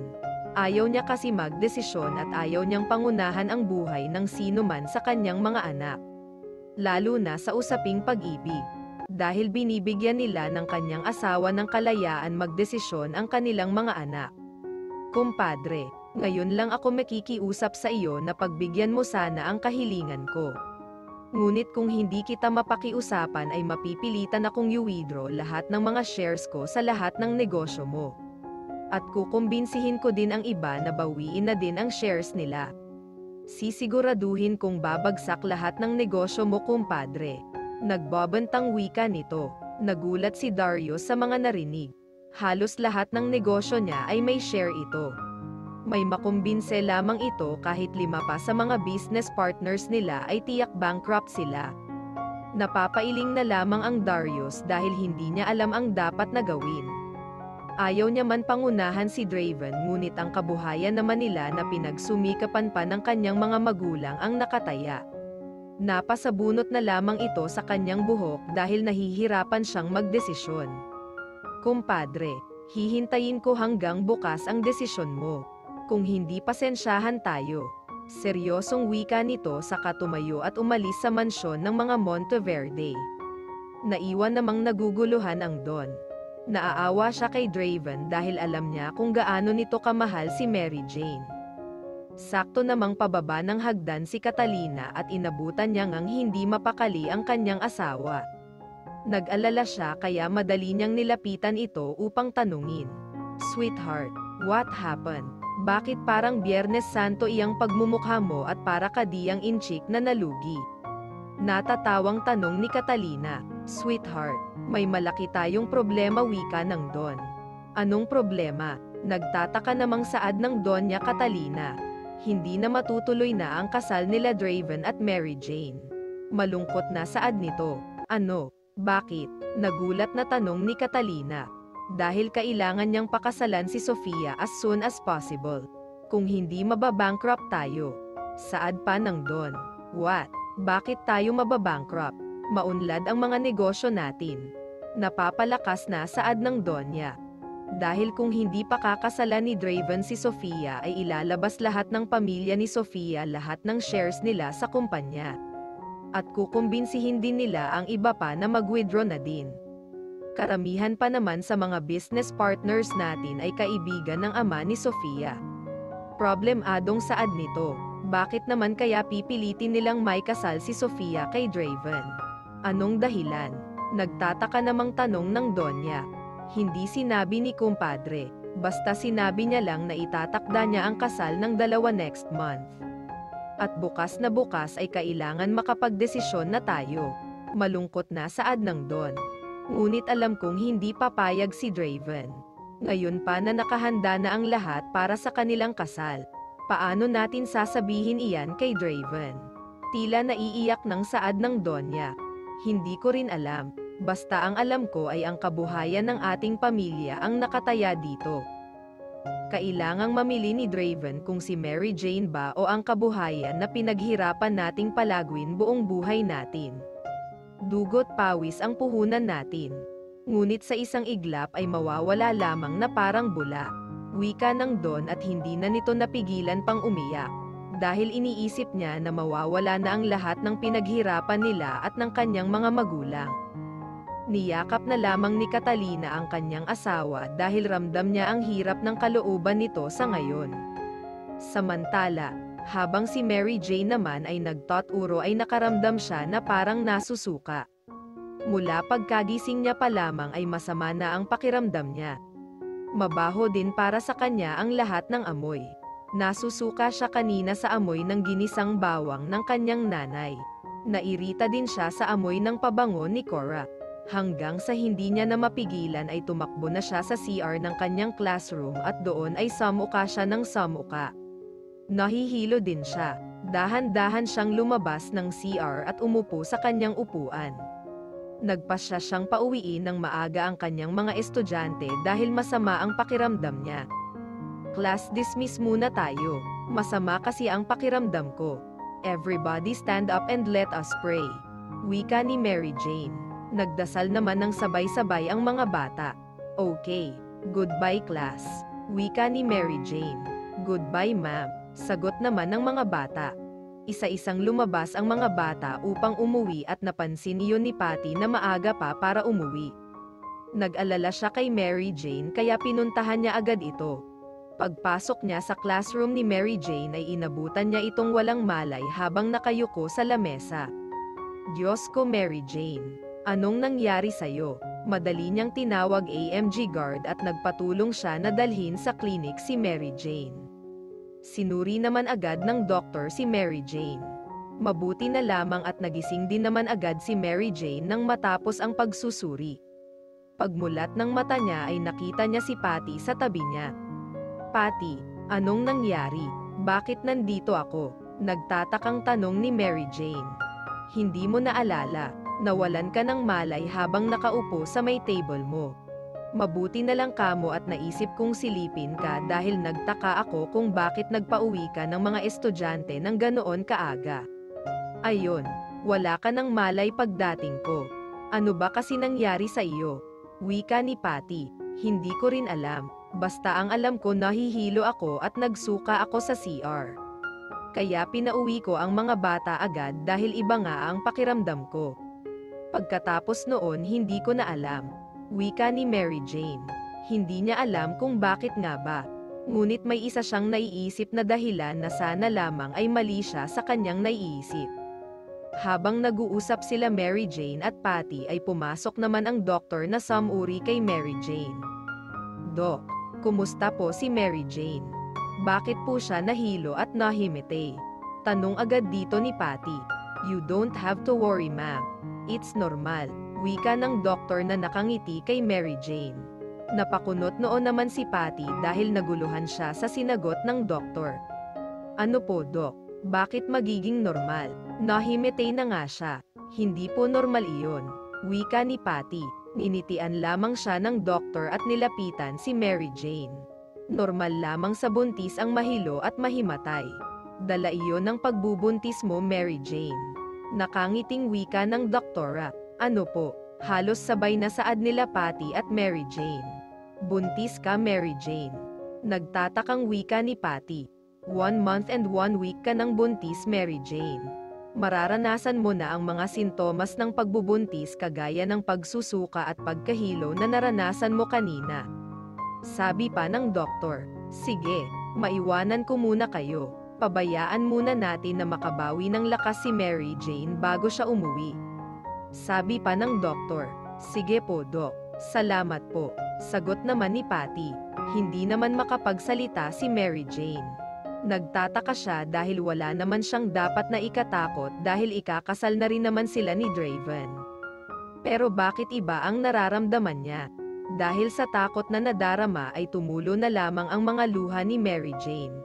Ayaw niya kasi magdesisyon at ayaw niyang pangunahan ang buhay ng sino man sa kanyang mga anak. Lalo na sa usaping pag-ibig. Dahil binibigyan nila ng kanyang asawa ng kalayaan magdesisyon ang kanilang mga anak. Kumpadre, ngayon lang ako makikiusap sa iyo na pagbigyan mo sana ang kahilingan ko. Ngunit kung hindi kita mapakiusapan ay mapipilitan akong i-withdraw lahat ng mga shares ko sa lahat ng negosyo mo. At kukumbinsihin ko din ang iba na bawiin na din ang shares nila. Sisiguraduhin kong babagsak lahat ng negosyo mo kumpadre. Nagbabantang wika nito. Nagulat si Darius sa mga narinig. Halos lahat ng negosyo niya ay may share ito. May makumbinse lamang ito kahit 5 pa sa mga business partners nila ay tiyak bankrupt sila. Napapailing na lamang ang Darius dahil hindi niya alam ang dapat na gawin. Ayaw niya man pangunahan si Draven ngunit ang kabuhayan naman nila na pinagsumikapan pa ng kanyang mga magulang ang nakataya. Napasabunot na lamang ito sa kanyang buhok dahil nahihirapan siyang magdesisyon. Kumpadre, hihintayin ko hanggang bukas ang desisyon mo. Kung hindi pasensyahan tayo. Seryosong wika nito saka tumayo at umalis sa mansyon ng mga Monteverde. Naiwan namang naguguluhan ang Don. Naaawa siya kay Draven dahil alam niya kung gaano nito kamahal si Mary Jane. Sakto namang pababa ng hagdan si Catalina at inabutan niya ngang hindi mapakali ang kanyang asawa. Nag-alala siya kaya madali niyang nilapitan ito upang tanungin. Sweetheart, what happened? Bakit parang Biyernes Santo iyang pagmumukha mo at para ka diyang inchik na nalugi? Natatawang tanong ni Catalina. Sweetheart, may malaki tayong problema wika ng Don. Anong problema? Nagtataka namang saad ng Donya Catalina. Hindi na matutuloy na ang kasal nila Draven at Mary Jane. Malungkot na saad nito. Ano? Bakit? Nagulat na tanong ni Catalina. Dahil kailangan niyang pakasalan si Sofia as soon as possible. Kung hindi mababankrupt tayo. Saad pa ng Don. What? Bakit tayo mababankrupt? Maunlad ang mga negosyo natin. Napapalakas na saad ng Donya. Dahil kung hindi pa kakasalan ni Draven si Sofia ay ilalabas lahat ng pamilya ni Sofia lahat ng shares nila sa kumpanya. At kukumbinsihin din nila ang iba pa na mag-withdraw na din. Karamihan pa naman sa mga business partners natin ay kaibigan ng ama ni Sofia. Problemadong saad nito, bakit naman kaya pipilitin nilang may kasal si Sofia kay Draven? Anong dahilan? Nagtataka namang tanong ng Donya. Hindi sinabi ni kumpadre, basta sinabi niya lang na itatakda niya ang kasal ng 2 next month. At bukas na bukas ay kailangan makapagdesisyon na tayo. Malungkot na saad ng Don. Ngunit alam kong hindi papayag si Draven. Ngayon pa na nakahanda na ang lahat para sa kanilang kasal. Paano natin sasabihin iyan kay Draven? Tila naiiyak ng saad ng Donya. Hindi ko rin alam. Basta ang alam ko ay ang kabuhayan ng ating pamilya ang nakataya dito. Kailangang mamili ni Draven kung si Mary Jane ba o ang kabuhayan na pinaghirapan nating palaguin buong buhay natin. Dugot pawis ang puhunan natin. Ngunit sa isang iglap ay mawawala lamang na parang bula. Wika ng Don at hindi na nito napigilan pang umiyak. Dahil iniisip niya na mawawala na ang lahat ng pinaghirapan nila at ng kanyang mga magulang. Niyakap na lamang ni Catalina ang kanyang asawa dahil ramdam niya ang hirap ng kalooban nito sa ngayon. Samantala, habang si Mary Jane naman ay nagtaturo ay nakaramdam siya na parang nasusuka. Mula pagkagising niya pa lamang ay masama na ang pakiramdam niya. Mabaho din para sa kanya ang lahat ng amoy. Nasusuka siya kanina sa amoy ng ginisang bawang ng kanyang nanay. Nairita din siya sa amoy ng pabango ni Cora. Hanggang sa hindi niya na mapigilan ay tumakbo na siya sa CR ng kanyang classroom at doon ay samuka siya ng samuka. Nahihilo din siya. Dahan-dahan siyang lumabas ng CR at umupo sa kanyang upuan. Nagpasya siyang pauwiin ng maaga ang kanyang mga estudyante dahil masama ang pakiramdam niya. Class dismiss muna tayo. Masama kasi ang pakiramdam ko. Everybody stand up and let us pray. Wika ni Mary Jane. Nagdasal naman ng sabay-sabay ang mga bata. Okay. Goodbye class. Wika ni Mary Jane. Goodbye ma'am. Sagot naman ng mga bata. Isa-isang lumabas ang mga bata upang umuwi at napansin iyon ni Patty na maaga pa para umuwi. Nag-alala siya kay Mary Jane kaya pinuntahan niya agad ito. Pagpasok niya sa classroom ni Mary Jane ay inabutan niya itong walang malay habang nakayuko sa lamesa. Diyos ko Mary Jane, anong nangyari sa'yo? Madali niyang tinawag AMG guard at nagpatulong siya na dalhin sa klinik si Mary Jane. Sinuri naman agad ng doktor si Mary Jane. Mabuti na lamang at nagising din naman agad si Mary Jane nang matapos ang pagsusuri. Pagmulat ng mata niya ay nakita niya si Patty sa tabi niya. Patty, anong nangyari? Bakit nandito ako? Nagtatakang tanong ni Mary Jane. Hindi mo naalala, nawalan ka ng malay habang nakaupo sa may table mo. Mabuti na lang kamo at naisip kong silipin ka dahil nagtaka ako kung bakit nagpauwi ka ng mga estudyante ng ganoon kaaga. Ayon, wala ka ng malay pagdating ko. Ano ba kasi nangyari sa iyo? Wika ni Patty, hindi ko rin alam. Basta ang alam ko nahihilo ako at nagsuka ako sa CR. Kaya pinauwi ko ang mga bata agad dahil iba nga ang pakiramdam ko. Pagkatapos noon hindi ko na alam. Wika ni Mary Jane. Hindi niya alam kung bakit nga ba. Ngunit may isa siyang naiisip na dahilan na sana lamang ay mali siya sa kanyang naiisip. Habang nag-uusap sila Mary Jane at Patty ay pumasok naman ang doktor na sumuri kay Mary Jane. Dok, kumusta po si Mary Jane? Bakit po siya nahilo at nahimite? Tanong agad dito ni Patty. You don't have to worry ma'am. It's normal. Wika ng doktor na nakangiti kay Mary Jane. Napakunot noon naman si Patty dahil naguluhan siya sa sinagot ng doktor. Ano po dok? Bakit magiging normal? Nahimite na nga siya. Hindi po normal iyon. Wika ni Patty. Ninitian lamang siya ng doktor at nilapitan si Mary Jane. Normal lamang sa buntis ang mahilo at mahimatay. Dala iyon ng pagbubuntis mo Mary Jane. Nakangiting wika ng doktora. Ano po, halos sabay na saad nila Patty at Mary Jane. Buntis ka Mary Jane. Nagtatakang wika ni Patty. 1 month and 1 week ka ng buntis Mary Jane. Mararanasan mo na ang mga sintomas ng pagbubuntis kagaya ng pagsusuka at pagkahilo na naranasan mo kanina. Sabi pa ng doktor, sige, maiwanan ko muna kayo. Pabayaan muna natin na makabawi ng lakas si Mary Jane bago siya umuwi. Sabi pa ng doktor, sige po dok, salamat po. Sagot naman ni Patty, hindi naman makapagsalita si Mary Jane. Nagtataka siya dahil wala naman siyang dapat na ikatakot dahil ikakasal na rin naman sila ni Draven. Pero bakit iba ang nararamdaman niya? Dahil sa takot na nadarama ay tumulo na lamang ang mga luha ni Mary Jane.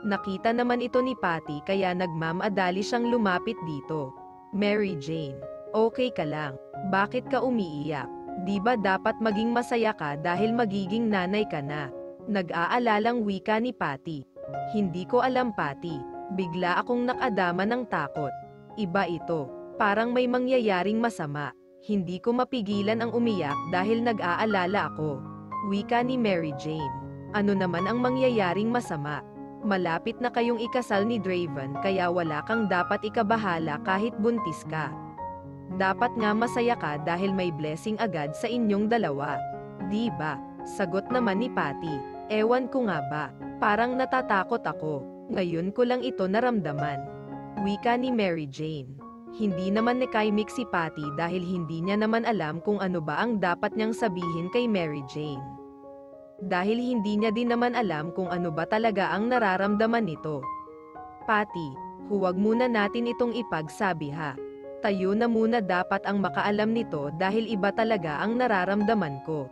Nakita naman ito ni Patty kaya nagmamadali siyang lumapit dito. Mary Jane, okay ka lang? Bakit ka umiiyak? Di ba dapat maging masaya ka dahil magiging nanay ka na? Nag-aalalang wika ni Patty. Hindi ko alam Patty. Bigla akong nakadama ng takot. Iba ito. Parang may mangyayaring masama. Hindi ko mapigilan ang umiyak dahil nag-aalala ako. Wika ni Mary Jane. Ano naman ang mangyayaring masama? Malapit na kayong ikasal ni Draven kaya wala kang dapat ikabahala kahit buntis ka. Dapat nga masaya ka dahil may blessing agad sa inyong dalawa. Di ba? Sagot naman ni Patty. Ewan ko nga ba, parang natatakot ako. Ngayon ko lang ito naramdaman. Wika ni Mary Jane. Hindi naman nakaimik si Patty dahil hindi niya naman alam kung ano ba ang dapat niyang sabihin kay Mary Jane. Dahil hindi niya din naman alam kung ano ba talaga ang nararamdaman nito. Patty, huwag muna natin itong ipagsabi ha. Tayo na muna dapat ang makaalam nito dahil iba talaga ang nararamdaman ko.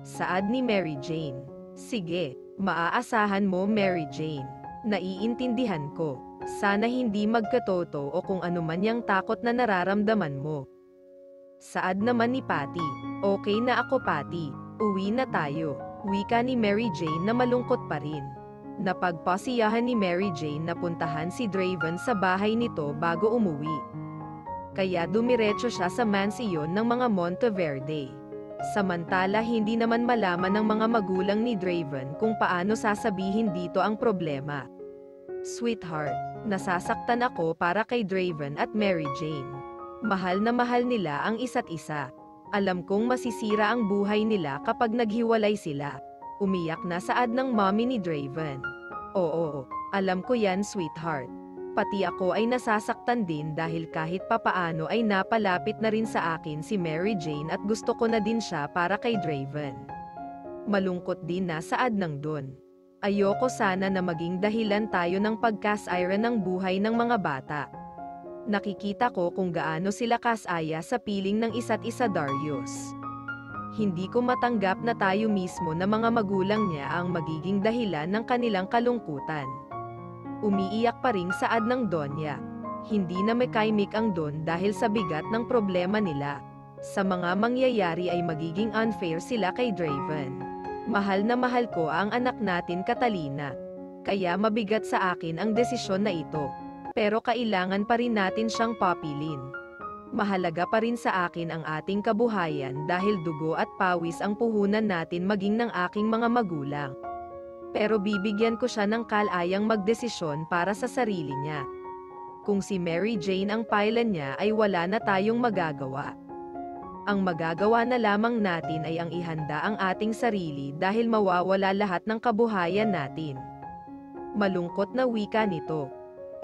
Saad ni Mary Jane. Sige, maaasahan mo Mary Jane. Naiintindihan ko. Sana hindi magkatoto o kung ano man yang takot na nararamdaman mo. Saad naman ni Patty. Okay na ako Patty, uwi na tayo. Wika ni Mary Jane na malungkot pa rin. Napagpasiyahan ni Mary Jane na puntahan si Draven sa bahay nito bago umuwi. Kaya dumiretso siya sa mansiyon ng mga Monteverde. Samantala hindi naman malaman ng mga magulang ni Draven kung paano sasabihin dito ang problema. Sweetheart, nasasaktan ako para kay Draven at Mary Jane. Mahal na mahal nila ang isa't isa. Alam kong masisira ang buhay nila kapag naghiwalay sila. Umiyak na saad ng mommy ni Draven. Oo, alam ko yan sweetheart. Pati ako ay nasasaktan din dahil kahit papaano ay napalapit na rin sa akin si Mary Jane at gusto ko na din siya para kay Draven. Malungkot din na saad ng Don. Ayoko sana na maging dahilan tayo ng pagkasira ng buhay ng mga bata. Nakikita ko kung gaano sila kasaya sa piling ng isa't isa Darius. Hindi ko matanggap na tayo mismo na mga magulang niya ang magiging dahilan ng kanilang kalungkutan. Umiiyak pa ring saad ng Donya. Hindi na mekaimik ang Don dahil sa bigat ng problema nila. Sa mga mangyayari ay magiging unfair sila kay Draven. Mahal na mahal ko ang anak natin Catalina. Kaya mabigat sa akin ang desisyon na ito. Pero kailangan pa rin natin siyang papilin. Mahalaga pa rin sa akin ang ating kabuhayan dahil dugo at pawis ang puhunan natin maging ng aking mga magulang. Pero bibigyan ko siya ng kalayang magdesisyon para sa sarili niya. Kung si Mary Jane ang pailan niya ay wala na tayong magagawa. Ang magagawa na lamang natin ay ang ihanda ang ating sarili dahil mawawala lahat ng kabuhayan natin. Malungkot na wika nito.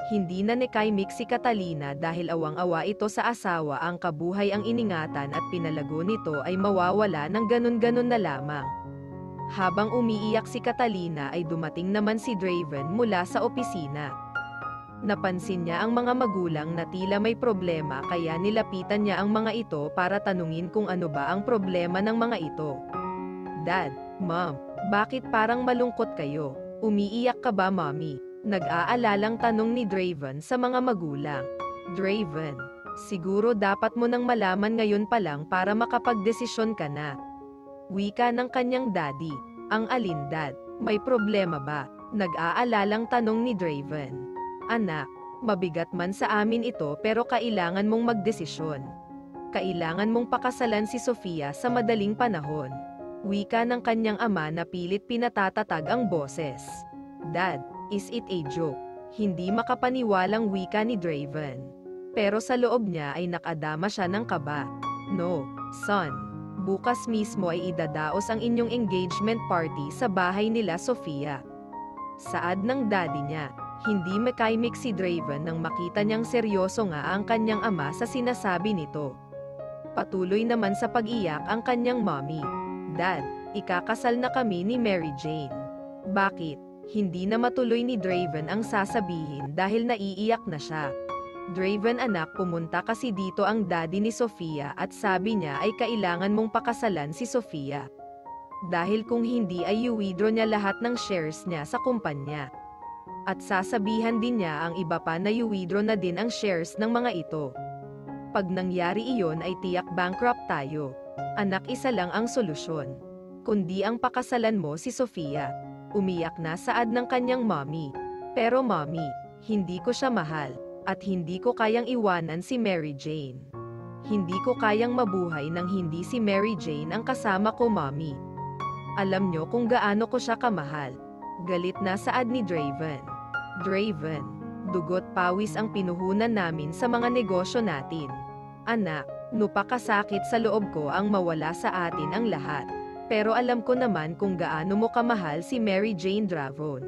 Hindi na nekaimik si Catalina dahil awang-awa ito sa asawa ang kabuhay ang iningatan at pinalago nito ay mawawala ng ganun-ganun na lamang. Habang umiiyak si Catalina ay dumating naman si Draven mula sa opisina. Napansin niya ang mga magulang na tila may problema kaya nilapitan niya ang mga ito para tanungin kung ano ba ang problema ng mga ito. Dad, Mom, bakit parang malungkot kayo? Umiiyak ka ba mommy? Nag-aalalang tanong ni Draven sa mga magulang. Draven, siguro dapat mo nang malaman ngayon pa lang para makapagdesisyon ka na. Wika ng kanyang daddy. Ang alin dad, may problema ba? Nag-aalalang tanong ni Draven. Anak, mabigat man sa amin ito pero kailangan mong magdesisyon. Kailangan mong pakasalan si Sofia sa madaling panahon. Wika ng kanyang ama na pilit pinatatatag ang boses. Dad, is it a joke? Hindi makapaniwalang wika ni Draven. Pero sa loob niya ay nakadama siya ng kaba. No, son. Bukas mismo ay idadaos ang inyong engagement party sa bahay nila Sofia. Saad ng daddy niya. Hindi mekaimik si Draven nang makita niyang seryoso nga ang kanyang ama sa sinasabi nito. Patuloy naman sa pag-iyak ang kanyang mommy. Dad, ikakasal na kami ni Mary Jane. Bakit? Hindi na matuloy ni Draven ang sasabihin dahil naiiyak na siya. Draven anak, pumunta kasi dito ang daddy ni Sofia at sabi niya ay kailangan mong pakasalan si Sofia. Dahil kung hindi ay i-withdraw niya lahat ng shares niya sa kumpanya. At sasabihan din niya ang iba pa na i-withdraw na din ang shares ng mga ito. Pag nangyari iyon ay tiyak bankrupt tayo. Anak, isa lang ang solusyon. Kundi ang pakasalan mo si Sofia. Umiyak na saad ng kanyang mommy. Pero mommy, hindi ko siya mahal. At hindi ko kayang iwanan si Mary Jane. Hindi ko kayang mabuhay nang hindi si Mary Jane ang kasama ko mommy. Alam nyo kung gaano ko siya kamahal. Galit na saad ni Draven. Draven, dugot pawis ang pinuhunan namin sa mga negosyo natin. Anak, napakasakit sa loob ko ang mawala sa atin ang lahat. Pero alam ko naman kung gaano mo kamahal si Mary Jane Dravon.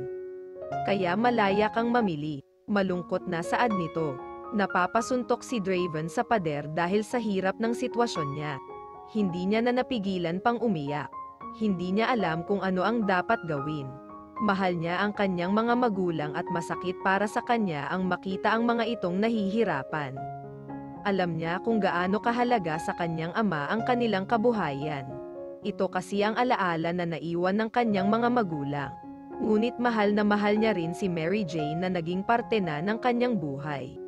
Kaya malaya kang mamili. Malungkot na saad nito. Napapasuntok si Draven sa pader dahil sa hirap ng sitwasyon niya. Hindi niya na napigilan pang umiyak. Hindi niya alam kung ano ang dapat gawin. Mahal niya ang kanyang mga magulang at masakit para sa kanya ang makita ang mga itong nahihirapan. Alam niya kung gaano kahalaga sa kanyang ama ang kanilang kabuhayan. Ito kasi ang alaala na naiwan ng kanyang mga magulang. Ngunit mahal na mahal niya rin si Mary Jane na naging parte na ng kanyang buhay.